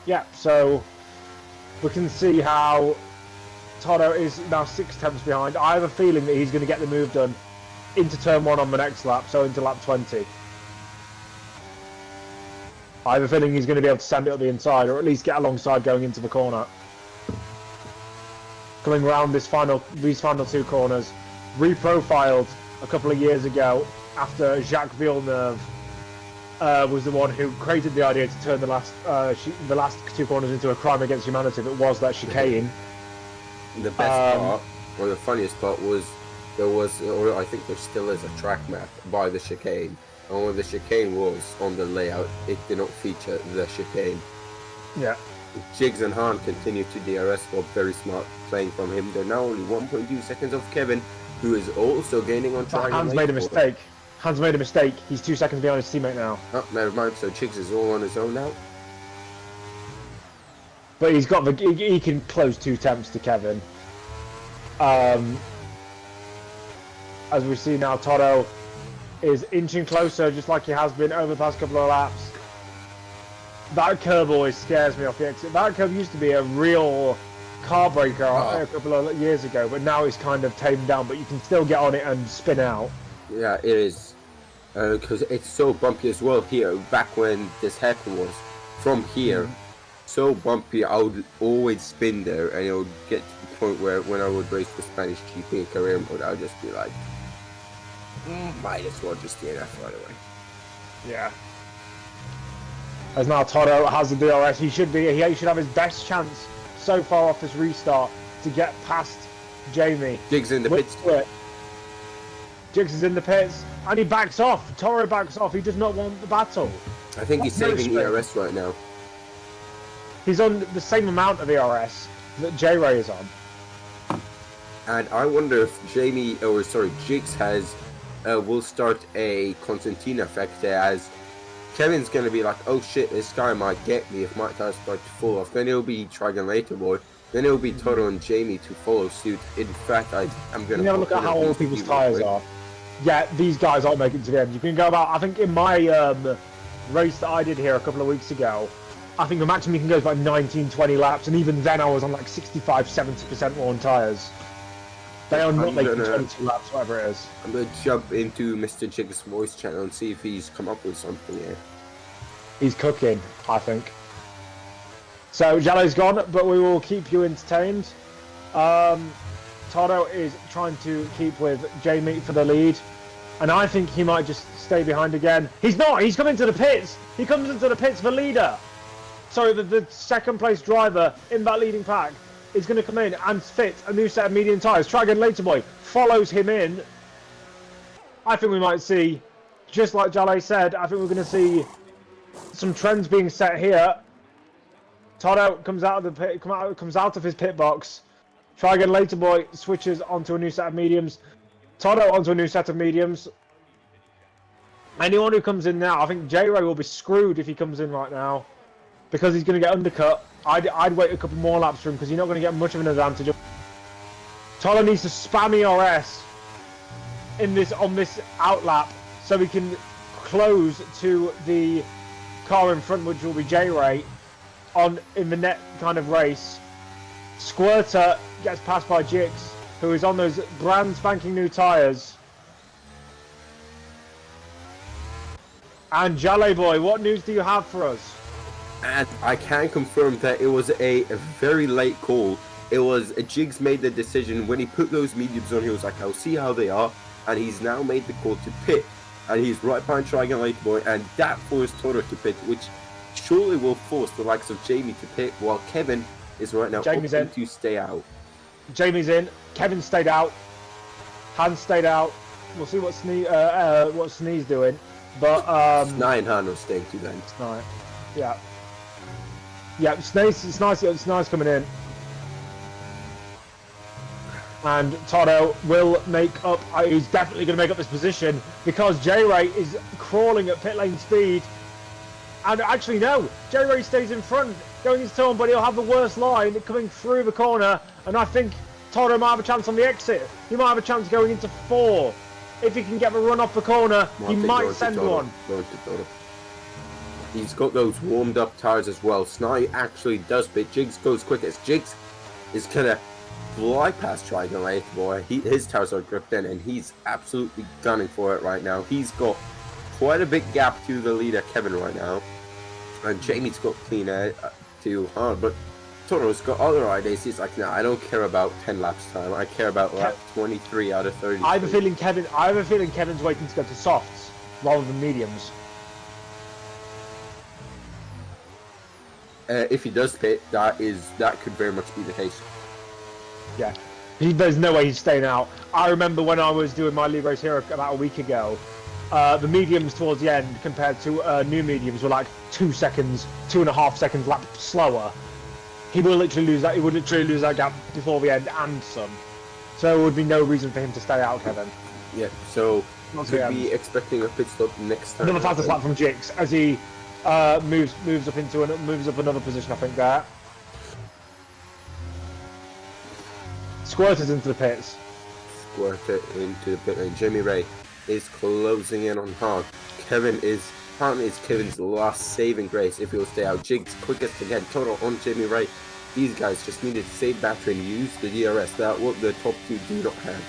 Yeah, so we can see how Toto is now 6 tenths behind. I have a feeling that he's going to get the move done into turn 1 on the next lap, so into lap 20. I have a feeling he's going to be able to send it up the inside, or at least get alongside going into the corner. Coming around these final 2 corners, reprofiled a couple of years ago after Jacques Villeneuve was the one who created the idea to turn the last 2 corners into a crime against humanity. That was that chicane. The best part, or the funniest part, was there was, or I think there still is, a track map by the chicane. And when the chicane was on the layout, it did not feature the chicane. Yeah. Jigs and Han continue to DRS for very smart playing from him. They're now only 1.2 seconds off Kevin, who is also gaining on Trigon. Hans made a mistake. Hans made a mistake. He's 2 seconds behind his teammate now. Oh, never mind. So Jigs is all on his own now. But he's got he can close 2 tenths to Kevin. As we see now, Toto is inching closer, just like he has been over the past couple of laps. That curve always scares me off the exit. That curve used to be a real car breaker a couple of years ago, but now it's kind of tamed down, but you can still get on it and spin out. Yeah, it is. Because it's so bumpy as well here. Back when this hairpin was, from here, so bumpy, I would always spin there, and it would get to the point where when I would race for Spanish GP in career mode, I would just be like, might as well just DNF right away. Yeah. As now Toto has the DRS, he should have his best chance so far off this restart to get past Jamie. Jigs in the pits. Jigs is in the pits, and he backs off. Toro backs off. He does not want the battle. I think he's saving ERS right now. He's on the same amount of ERS that J-Ray is on. And I wonder if Jigs has will start a Constantine effect there, as Kevin's going to be like, oh shit, this guy might get me if my tires start to fall off. Then it'll be Trigon Laterboy. Then it'll be Toto and Jamie to follow suit. In fact, I'm going to... You never look at how old people's tires are. Yeah, these guys aren't making it to the end. You can go about, I think in my race that I did here a couple of weeks ago, I think the maximum you can go is about 19, 20 laps, and even then I was on like 65, 70% worn tires. They are not making 22 laps, whatever it is. I'm going to jump into Mr. Jig's voice channel and see if he's come up with something here. He's cooking, I think. So, Jallo's gone, but we will keep you entertained. Toto is trying to keep with Jamie for the lead, and I think he might just stay behind again. He's not! He's coming to the pits! He comes into the pits for leader! Sorry, the second place driver in that leading pack is going to come in and fit a new set of medium tyres. Trigon Laterboy follows him in. I think we might see, just like Jallo said, I think we're going to see some trends being set here. Toto comes out of the pit, comes out of his pit box. Trigon Laterboy switches onto a new set of mediums. Toto onto a new set of mediums. Anyone who comes in now, I think J-Ray will be screwed if he comes in right now, because he's going to get undercut. I'd wait a couple more laps for him because you're not going to get much of an advantage. Tyler needs to spam ERS on this outlap so we can close to the car in front, which will be J-Ray in the net kind of race. Squirter gets passed by Jix, who is on those brand spanking new tyres. And Jale Boy, what news do you have for us? And I can confirm that it was a very late call. It was Jigs made the decision when he put those mediums on. He was like, I'll see how they are, and he's now made the call to pit, and he's right behind Triangulator Boy, and that forced Toro to pit, which surely will force the likes of Jamie to pit, while Kevin is right now opting to stay out. Jamie's in. Kevin stayed out. Han stayed out. We'll see what Snee's doing. But Snai and Han are staying too then. Snai, yeah. Yeah, it's nice coming in. And Toto will make up, he's definitely going to make up this position because J-Ray is crawling at pit lane speed. And actually, no, J-Ray stays in front, going his turn, but he'll have the worst line coming through the corner. And I think Toto might have a chance on the exit. He might have a chance going into 4. If he can get the run off the corner, he might send one. He's got those warmed up tires as well. Snai actually does pit. Jigs goes quickest. Jigs is going to fly past Triangulator Boy. His tires are gripped in, and he's absolutely gunning for it right now. He's got quite a big gap to the leader, Kevin, right now. And Jamie's got clean air too hard, but Toro's got other ideas. He's like, nah, I don't care about 10 laps time. I care about lap 23 out of 30. I have a feeling Kevin's waiting to go to softs rather than mediums. If he does pit, that could very much be the case. Yeah, there's no way he's staying out. I remember when I was doing my league race here about a week ago, the mediums towards the end compared to new mediums were like 2.5 seconds lap slower. He would literally lose that gap before the end and some. So there would be no reason for him to stay out, Kevin. Yeah, so could be expecting a pit stop next time. Another fastest lap from Jix as he moves up another position, I think, there. Squirters into the pits. Squirter into the pit lane. Jamie Ray is closing in on Han. Kevin is Kevin's last saving grace if he'll stay out. Jigs quickest again. Total on Jamie Ray. These guys just needed to save battery and use the DRS. That what the top two do not have.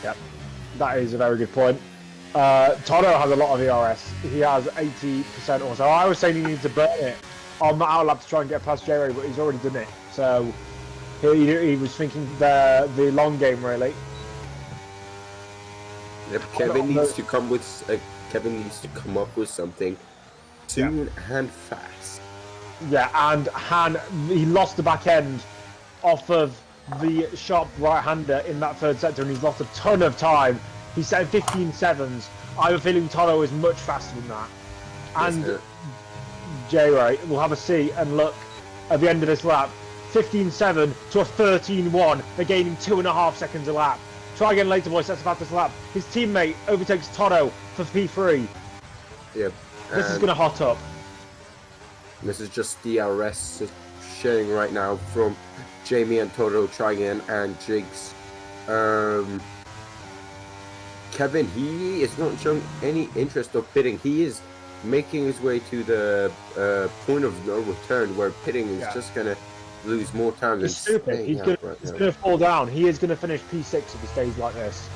Yep, that is a very good point. Toto has a lot of ERS. He has 80% or so. I was saying he needs to burn it on the outlap to try and get past Jerry, but he's already done it. So he was thinking the long game really. Yep, Kevin needs to come up with something soon and fast. Yeah, and Han, he lost the back end off of the sharp right-hander in that third sector, and he's lost a ton of time. He said 15.7s. I have a feeling Toto is much faster than that. And J-Ray will have a see and look at the end of this lap. 15.7 to a 13.1. They're gaining 2.5 seconds a lap. Try again later, boys. That's about this lap. His teammate overtakes Toto for P3. Yep. This is going to hot up. This is just DRS sharing right now from Jamie and Toto, Try again, and Jigs. Kevin, he is not showing any interest of pitting. He is making his way to the point of no return where pitting is just going to lose more time than stupid. He's going to fall down. He is going to finish P6 if he stays like this.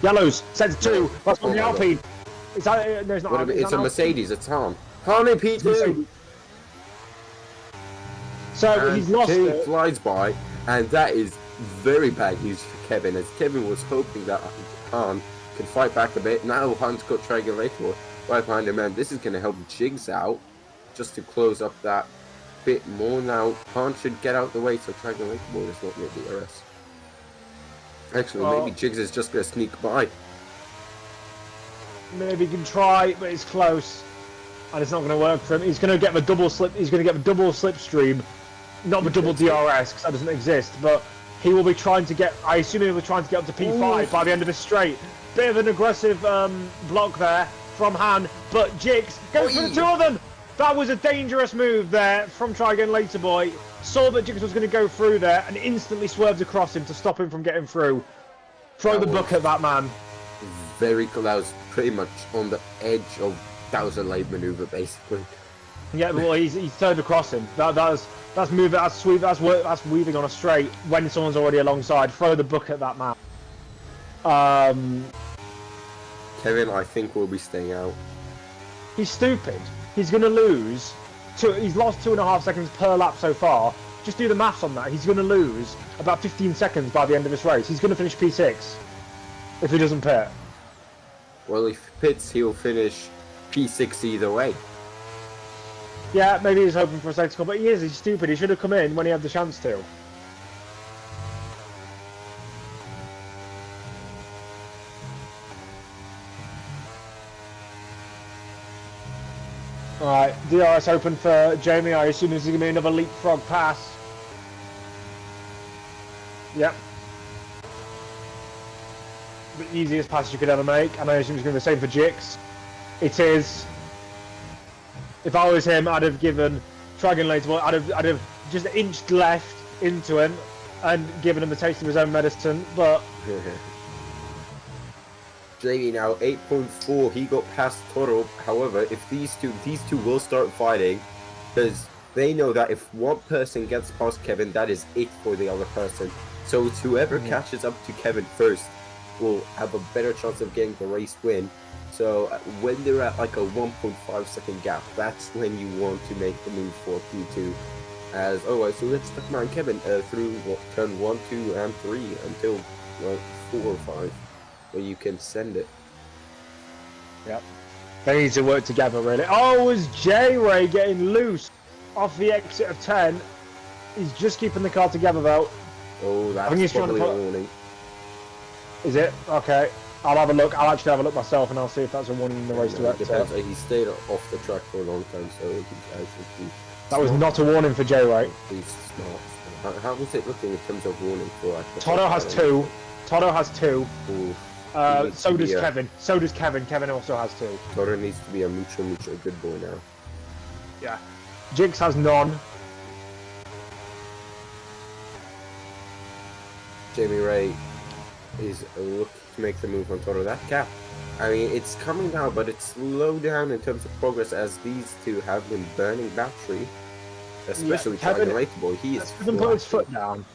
Yellows, set 2. That's from the Alpine. It's a Mercedes. It's Han. Han in P2. So and he's lost it. Flies by, and that is very bad news for Kevin, as Kevin was hoping that Han could fight back a bit. Now Han's got Triangulator right behind him, and this is going to help Jigs out just to close up that bit more. Now Han should get out the way so Triangulator is not near DRS. Actually, maybe Jigs is just going to sneak by. Maybe he can try, but it's close, and it's not going to work for him. He's going to get the double slip. He's going to get the double slipstream. Not the double DRS, because that doesn't exist, but he will be trying to get, I assume he will be trying to get up to P5 by the end of his straight. Bit of an aggressive block there from Han, but Jigs goes for the two of them. That was a dangerous move there from Try Again Later Boy. Saw that Jigs was going to go through there and instantly swerved across him to stop him from getting through. Throw the book at that man. Very close. That was pretty much on the edge of Thousand Light maneuver, basically. Yeah, well, he's turned across him. That's moving, that's sweep, that's weaving on a straight when someone's already alongside. Throw the book at that man. Kevin, I think, will be staying out. He's stupid. He's going to lose. He's lost 2.5 seconds per lap so far. Just do the maths on that. He's going to lose about 15 seconds by the end of this race. He's going to finish P6 if he doesn't pit. Well, if he pits, he'll finish P6 either way. Yeah, maybe he's hoping for a safety car, but he's stupid. He should have come in when he had the chance to. Alright, DRS open for Jamie. I assume this is going to be another leapfrog pass. Yep. The easiest pass you could ever make, and I assume it's going to be the same for Jix. It is. If I was him, I'd have given Dragon Later Boy, I'd have just inched left into him and given him the taste of his own medicine, but... Jamie now 8.4. He got past Toro. However, if these two will start fighting, because they know that if one person gets past Kevin, that is it for the other person. So it's whoever catches up to Kevin first will have a better chance of getting the race win. So when they're at like a 1.5 second gap, that's when you want to make the move for P2. As alright, so let's stuck man Kevin through turn 1, 2, and 3 until 4 or 5. Where you can send it. Yep. They need to work together, really. Oh, is J-Ray getting loose off the exit of 10? He's just keeping the car together, though. Oh, that's probably a warning. Is it? Okay. I'll have a look. I'll actually have a look myself, and I'll see if that's a warning in the race director. He stayed off the track for a long time, so I think that was not a warning for J-Ray. He's not. How was it looking in terms of warning for? Like, Toto has 2. Toto has 2. Ooh. So does Kevin. So does Kevin. Kevin also has 2. Toto needs to be a mucho good boy now. Yeah. Jinx has none. Jamie Ray is looking to make the move on Toto. That gap, I mean, it's coming now, but it's slowed down in terms of progress as these two have been burning battery. Especially Kevin Later Boy. He is put his foot down.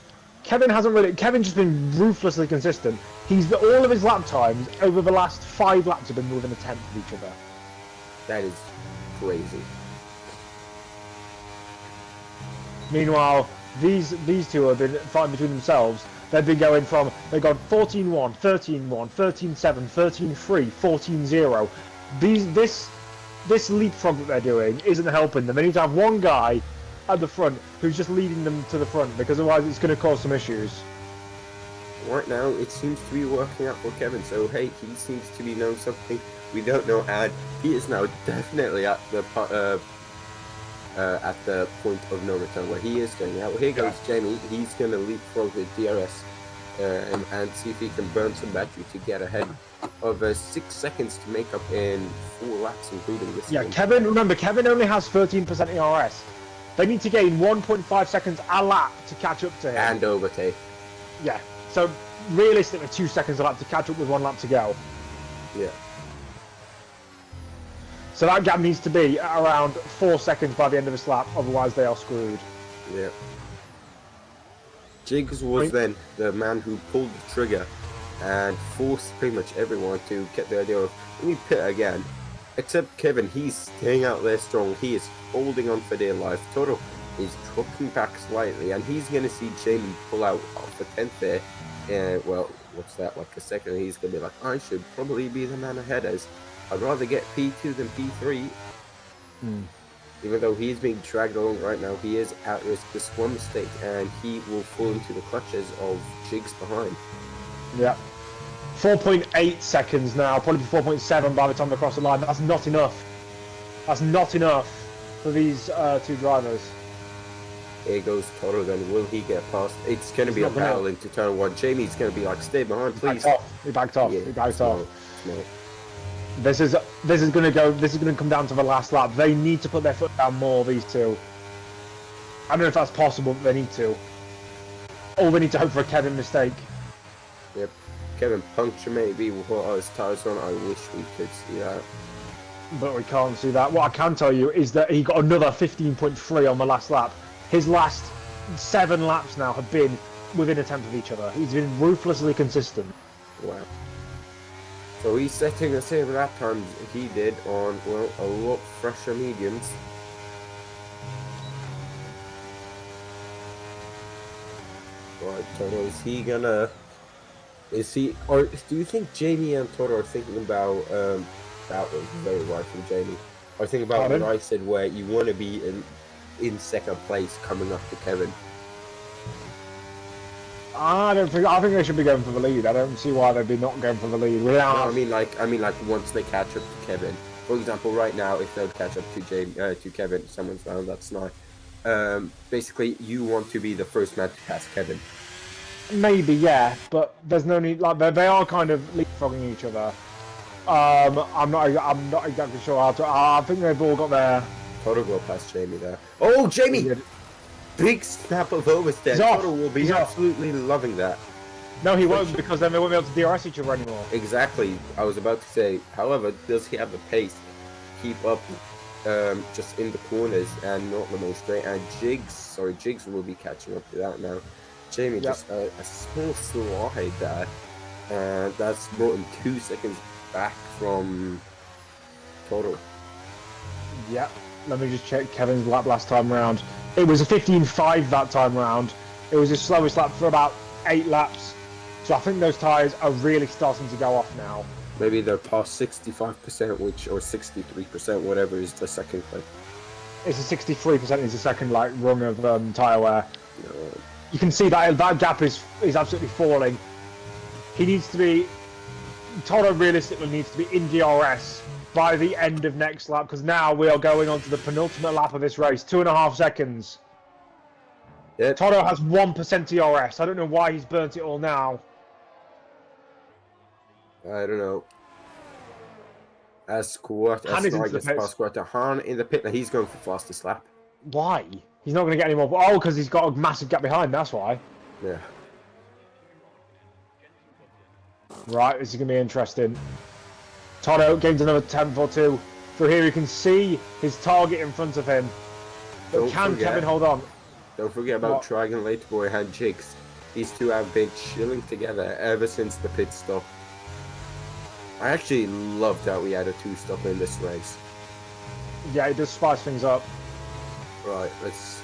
Kevin hasn't really. Kevin's just been ruthlessly consistent. All of his lap times over the last 5 laps have been within a tenth of each other. That is crazy. Meanwhile, these two have been fighting between themselves. They've been going from, they've gone 14-1, 13-1, 13-7, 13-3, 14-0. This leapfrog that they're doing isn't helping them. They need to have one guy at the front who's just leading them to the front, because otherwise it's going to cause some issues. Right now, it seems to be working out for Kevin, so hey, he seems to be knowing something we don't know, and he is now definitely at the point of no return where he is going out. Here goes Jamie. He's going to leapfrog with DRS and see if he can burn some battery to get ahead of 6 seconds to make up in 4 laps, including this one. Kevin, remember, Kevin only has 13% ERS. They need to gain 1.5 seconds a lap to catch up to him. And overtake. Yeah, so realistically 2 seconds a lap to catch up with 1 lap to go. Yeah. So that gap needs to be at around 4 seconds by the end of this lap, otherwise they are screwed. Yeah. Jigs was then the man who pulled the trigger and forced pretty much everyone to get the idea of, let me pit again. Except Kevin, he's staying out there strong. He is holding on for dear life. Toto is dropping back slightly, and he's going to see Jamie pull out off the 10th there. And, well, what's that, like a second? He's going to be like, I should probably be the man ahead, as I'd rather get P2 than P3. Even though he's being dragged along right now, he is at risk. This one mistake, and he will fall into the clutches of Jigs behind. Yeah. 4.8 seconds now, probably 4.7 by the time they cross the line. That's not enough. That's not enough for these 2 drivers. Here goes Toro then. Will he get past? It's going to be a not gonna. battle into turn 1. Jamie's going to be like, stay behind, please. He backed off. Yeah, He backed smart, off. smart. This is going to come down to the last lap. They need to put their foot down more, these two. I don't know if that's possible, but they need to. Or they need to hope for a Kevin mistake. Yep. Kevin puncture maybe with what his tires on. I wish we could see that. But we can't see that. What I can tell you is that he got another 15.3 on the last lap. His last 7 laps now have been within a tenth of each other. He's been ruthlessly consistent. Wow. So he's setting the same lap times he did on, well, a lot fresher mediums. Right, Toto, or do you think Jamie and Toto are thinking about, that was very right from Jamie, are thinking about Pardon? what I said, where you want to be in second place coming up to Kevin? I think they should be going for the lead. I don't see why they'd be not going for the lead. Without... No, I mean like once they catch up to Kevin. For example, right now, if they'll catch up to Kevin, someone's down, that's not. Basically, you want to be the first man to pass Kevin. Maybe, yeah, but there's no need. Like they are kind of leapfrogging each other. I'm not exactly sure how to. I think they've all got their. Toto go past Jamie there. Oh, Jamie! Big snap of oversteer. Toto will be absolutely loving that. No, he won't, because then they won't be able to DRS each other anymore. Exactly. I was about to say. However, does he have the pace to keep up just in the corners and not the most straight? And Jigs will be catching up to that now. Jamie just a small slide there, and that's brought him 2 seconds back from Toto. Yep. Let me just check Kevin's lap last time round. It was a 15.5 that time round. It was his slowest lap for about 8 laps. So I think those tyres are really starting to go off now. Maybe they're past 65%, or 63%, whatever is the second clip. It's a 63% is the second rung of tyre wear. No. You can see that gap is absolutely falling. He needs to be. Toto realistically needs to be in DRS by the end of next lap, because now we are going on to the penultimate lap of this race. 2.5 seconds. Yep. Toto has 1% DRS. I don't know why he's burnt it all now. I don't know. Han in the pit. Now he's going for fastest lap. Why? He's not going to get any more. Oh, because he's got a massive gap behind. That's why. Yeah. Right, this is going to be interesting. Toto gains another 10 or 2. Through here, you can see his target in front of him. But can Kevin hold on? Don't forget about Trigon, Late Boy, and Jigs. These two have been chilling together ever since the pit stop. I actually love that we had a 2-stop in this race. Yeah, it does spice things up. Right, let's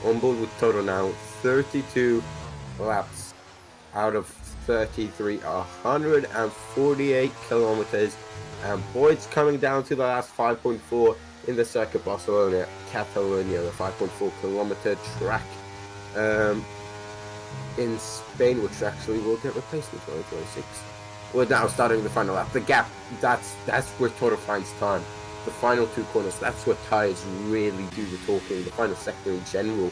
on board with Toto now. 32 laps out of 33, 148 kilometers, and boy, it's coming down to the last 5.4 in the Circuit Barcelona, Catalonia, the 5.4 kilometer track in Spain, which actually will get replaced in 2026. We're now starting the final lap. The gap, that's where Toto finds time. The final 2 corners, that's what tires really do the talking. The final sector in general.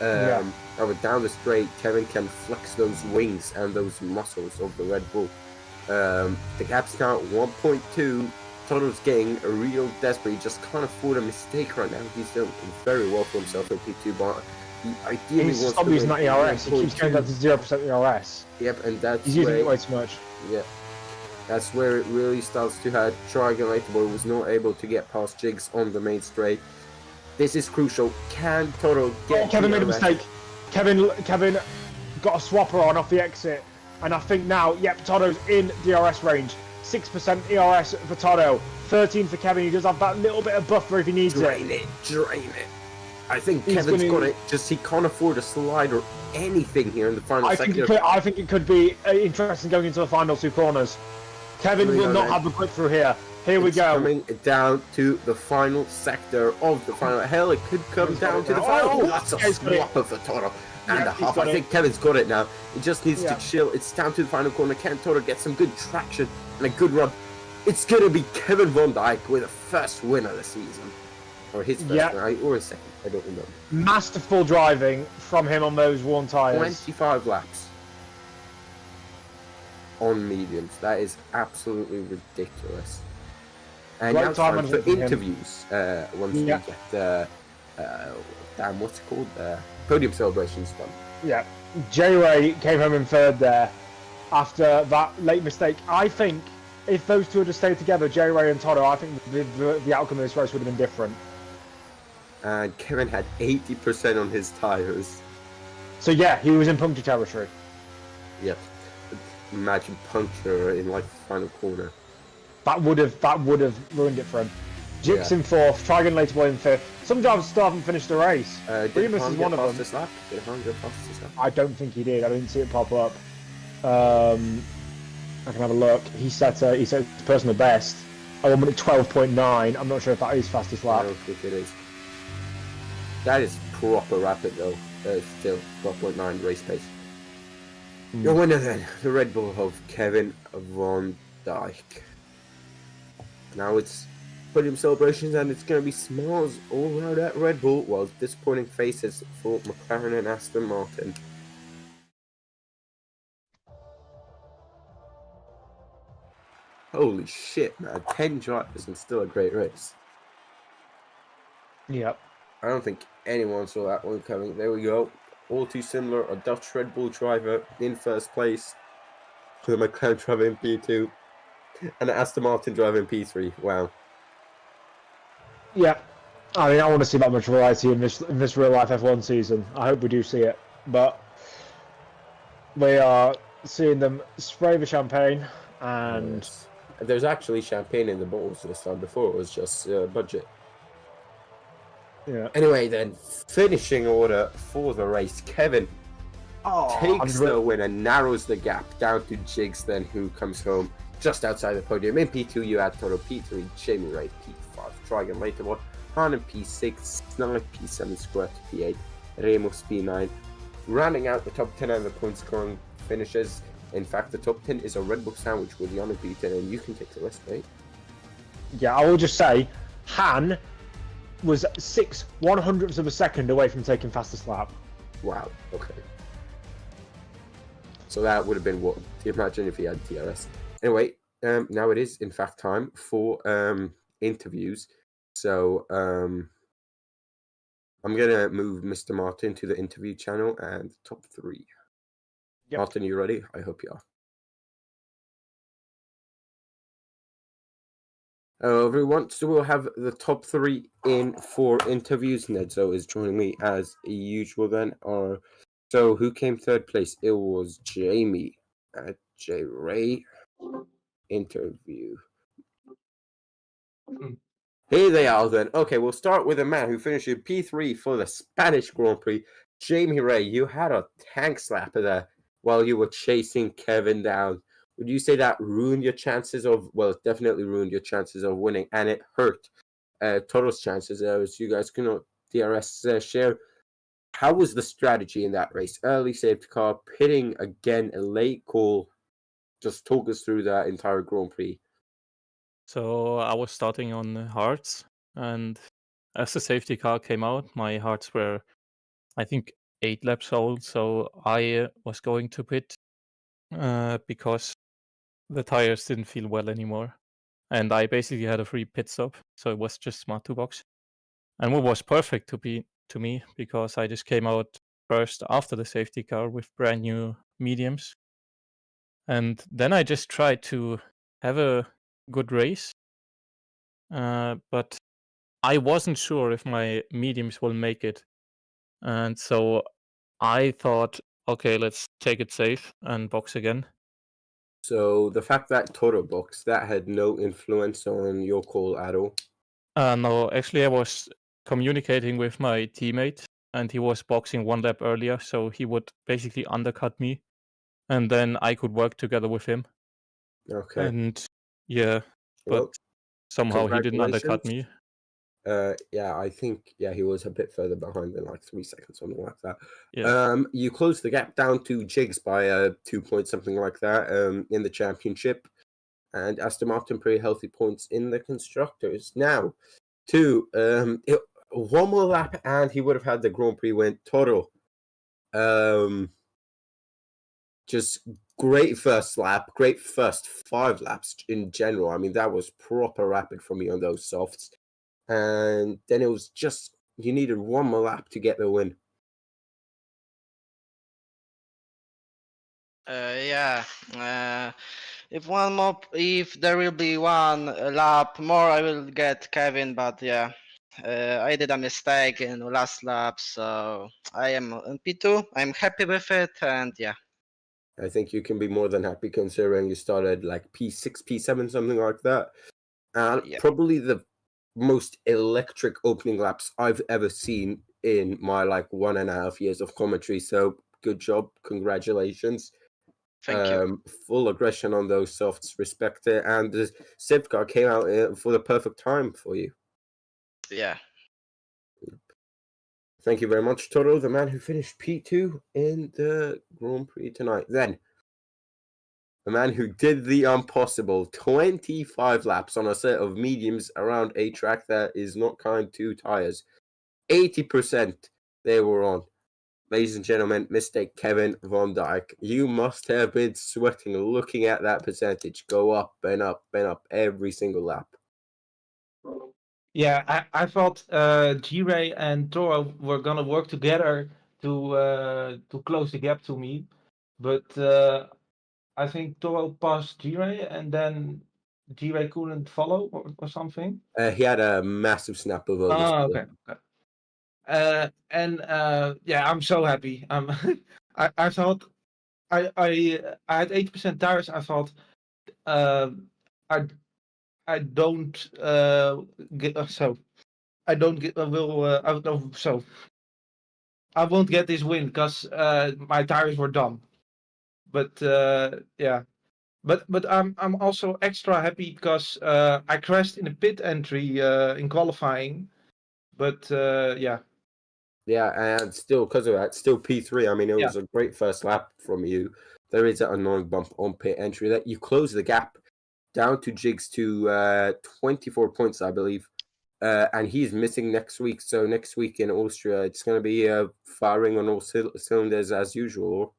And down the straight, Kevin can flex those wings and those muscles of the Red Bull. The gap's now at 1.2. Toto's getting a real desperate. He just can't afford a mistake right now. He's done very well for himself in P2, but he ideally wants to stop using that ERS. He keeps going down to 0% ERS. Yep, and that's he's using it way too much. Yeah. That's where it really starts to hurt. Trigon Later Boy was not able to get past Jigs on the main straight. This is crucial. Can Toto get... Kevin made a mistake. Kevin got a swapper on off the exit. And I think now, yep, Toto's in DRS range. 6% ERS for Toto. 13 for Kevin. He does have that little bit of buffer if he needs Drain it. I think Kevin's got it. Just he can't afford a slide or anything here in the final sector. I think it could be interesting going into the final 2 corners. Kevin will not have the grip through here. Here we go. Coming down to the final sector of the final. Hell, it could come down to the final. Oh, that's a swapper for Toto. And a half. I think Kevin's got it now. He just needs to chill. It's down to the final corner. Can Toto get some good traction and a good run? It's going to be Kevin Von Dijk with the first win of the season. or his first Yeah. win, or his second. I don't remember. Masterful driving from him on those worn tyres. 25 laps on mediums. That is absolutely ridiculous. And Great now it's time time for management from him. interviews. Once we Yeah. get the what's it called? Podium celebrations done. Yeah. J-Ray came home in third there after that late mistake. I think if those two had just stayed together, J-Ray and Toto, I think the outcome of this race would have been different. And Kevin had 80% on his tires. So yeah, he was in puncture territory. Yep. Imagine puncture in like the final corner. That would have ruined it for him. Jix in fourth, Trigon later boy in fifth. Some drivers still haven't finished the race. Did Remus is one of them. this lap? Did Han get past this lap? I don't think he did. I didn't see it pop up. I can have a look. He set his personal best. I 1 minute 12.9. I'm not sure if that is fastest I lap. don't think it is. That is proper rapid though. Still 12.9 race pace. Your winner then, the Red Bull of Kevin Von Dijk. Now it's podium celebrations and it's going to be smiles all around at Red Bull, while disappointing faces for McLaren and Aston Martin. Holy shit, man. 10 drivers and still a great race. Yep. I don't think anyone saw that one coming. There we go. All too similar. A Dutch Red Bull driver in first place. The McLaren driver in P2. And an Aston Martin driver in P3. Wow. Yeah. I mean, I want to see that much variety in this real life F1 season. I hope we do see it. But we are seeing them spray the champagne and... Yes. There's actually champagne in the bottles this time. Before it was just budget. Yeah. Anyway, then, finishing order for the race. Kevin takes the win and narrows the gap down to Jigs, then, who comes home just outside the podium. In P2, you had Toto P3, Jamie Ray P5, Trigon later one, Han in P6, Snark P7, Squirt P8, Remus P9. Rounding out the top 10 and the point scoring finishes. In fact, the top 10 is a Red Bull sandwich with Jan in P10, and you can take the rest, mate. Yeah, I will just say, Han was 6/100ths of a second away from taking fastest lap. Wow, okay. So that would have been what? Imagine if he had DRS. Anyway, now it is in fact time for interviews. So I'm gonna move Mr. Martin to the interview channel and top 3. Yep. Martin, you ready? I hope you are. Hello everyone, so we'll have the top 3 in for interviews. Nedzo is joining me as usual then. So who came third place? It was Jamie at J Ray interview. Here they are then. Okay, we'll start with a man who finished in P3 for the Spanish Grand Prix. Jamie Ray, you had a tank slapper there while you were chasing Kevin down. Would you say that ruined your chances of, well, it definitely ruined your chances of winning, and it hurt Toto's chances as you guys cannot DRS share. How was the strategy in that race? Early safety car, pitting again, a late call. Just talk us through that entire Grand Prix. So I was starting on hards, and as the safety car came out, my hards were, I think, 8 laps old. So I was going to pit because the tires didn't feel well anymore. And I basically had a free pit stop, so it was just smart to box. And what was perfect to me because I just came out first after the safety car with brand new mediums. And then I just tried to have a good race. But I wasn't sure if my mediums will make it. And so I thought, okay, let's take it safe and box again. So the fact that Toto boxed, that had no influence on your call at all? No, actually I was communicating with my teammate and he was boxing 1 lap earlier, so he would basically undercut me and then I could work together with him. Okay. And yeah, Well, but somehow he didn't undercut me. Yeah, I think he was a bit further behind than like 3 seconds, something like that. Yeah. You closed the gap down to Jigs by 2 points, something like that, in the championship, and Aston Martin pretty healthy points in the constructors. Now, 2. One more lap and he would have had the Grand Prix win. Toro. Just great first lap, great first 5 laps in general. I mean, that was proper rapid from you on those softs. And then it was just, you needed one more lap to get the win. Yeah. If there will be one lap more, I will get Kevin. But yeah, I did a mistake in the last lap, so I am on P2. I'm happy with it, and yeah. I think you can be more than happy considering you started like P6, P7, something like that. And Yeah. probably the most electric opening laps I've ever seen in my like 1.5 years of commentary. So good job. Congratulations. Thank you. Full aggression on those softs, respect it. And the safety car came out for the perfect time for you. Yeah. Thank you very much, Toro, the man who finished P2 in the Grand Prix tonight. Then, the man who did the impossible, 25 laps on a set of mediums around a track that is not kind to tires. 80% they were on. Ladies and gentlemen, Mr. Kevin Von Dijk, you must have been sweating looking at that percentage go up and up and up every single lap. Yeah, I thought G-Ray and Toro were gonna work together to close the gap to me, but I think Toro passed G-Ray and then G-Ray couldn't follow or something. He had a massive snap of others. Okay. Yeah, I'm so happy. I thought I had 80% tires. I thought I don't get so I don't get so I won't get this win because my tires were done. But yeah, but I'm also extra happy because I crashed in the pit entry in qualifying. But yeah. Yeah, and still, because of that, still P3. I mean, it was a great first lap from you. There is that annoying bump on pit entry that you close the gap down to Jigs to 24 points, I believe. And he's missing next week. So next week in Austria, it's going to be firing on all cylinders as usual.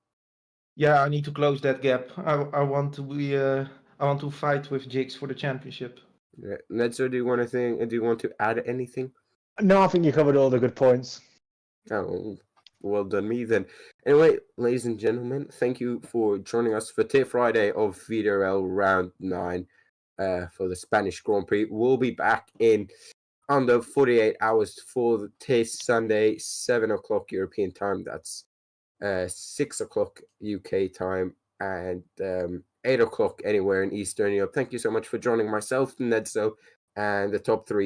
Yeah, I need to close that gap. I want to be I want to fight with Jigs for the championship. Yeah. Nedzo, do you want to add anything? No, I think you covered all the good points. Oh, well done me then. Anyway, ladies and gentlemen, thank you for joining us for Tier Friday of VDRL Round 9 for the Spanish Grand Prix. We'll be back in under 48 hours for the Tier Sunday, 7 o'clock European time. That's 6 o'clock UK time and 8 o'clock anywhere in Eastern Europe. Thank you so much for joining myself, Nedzo, and the top 3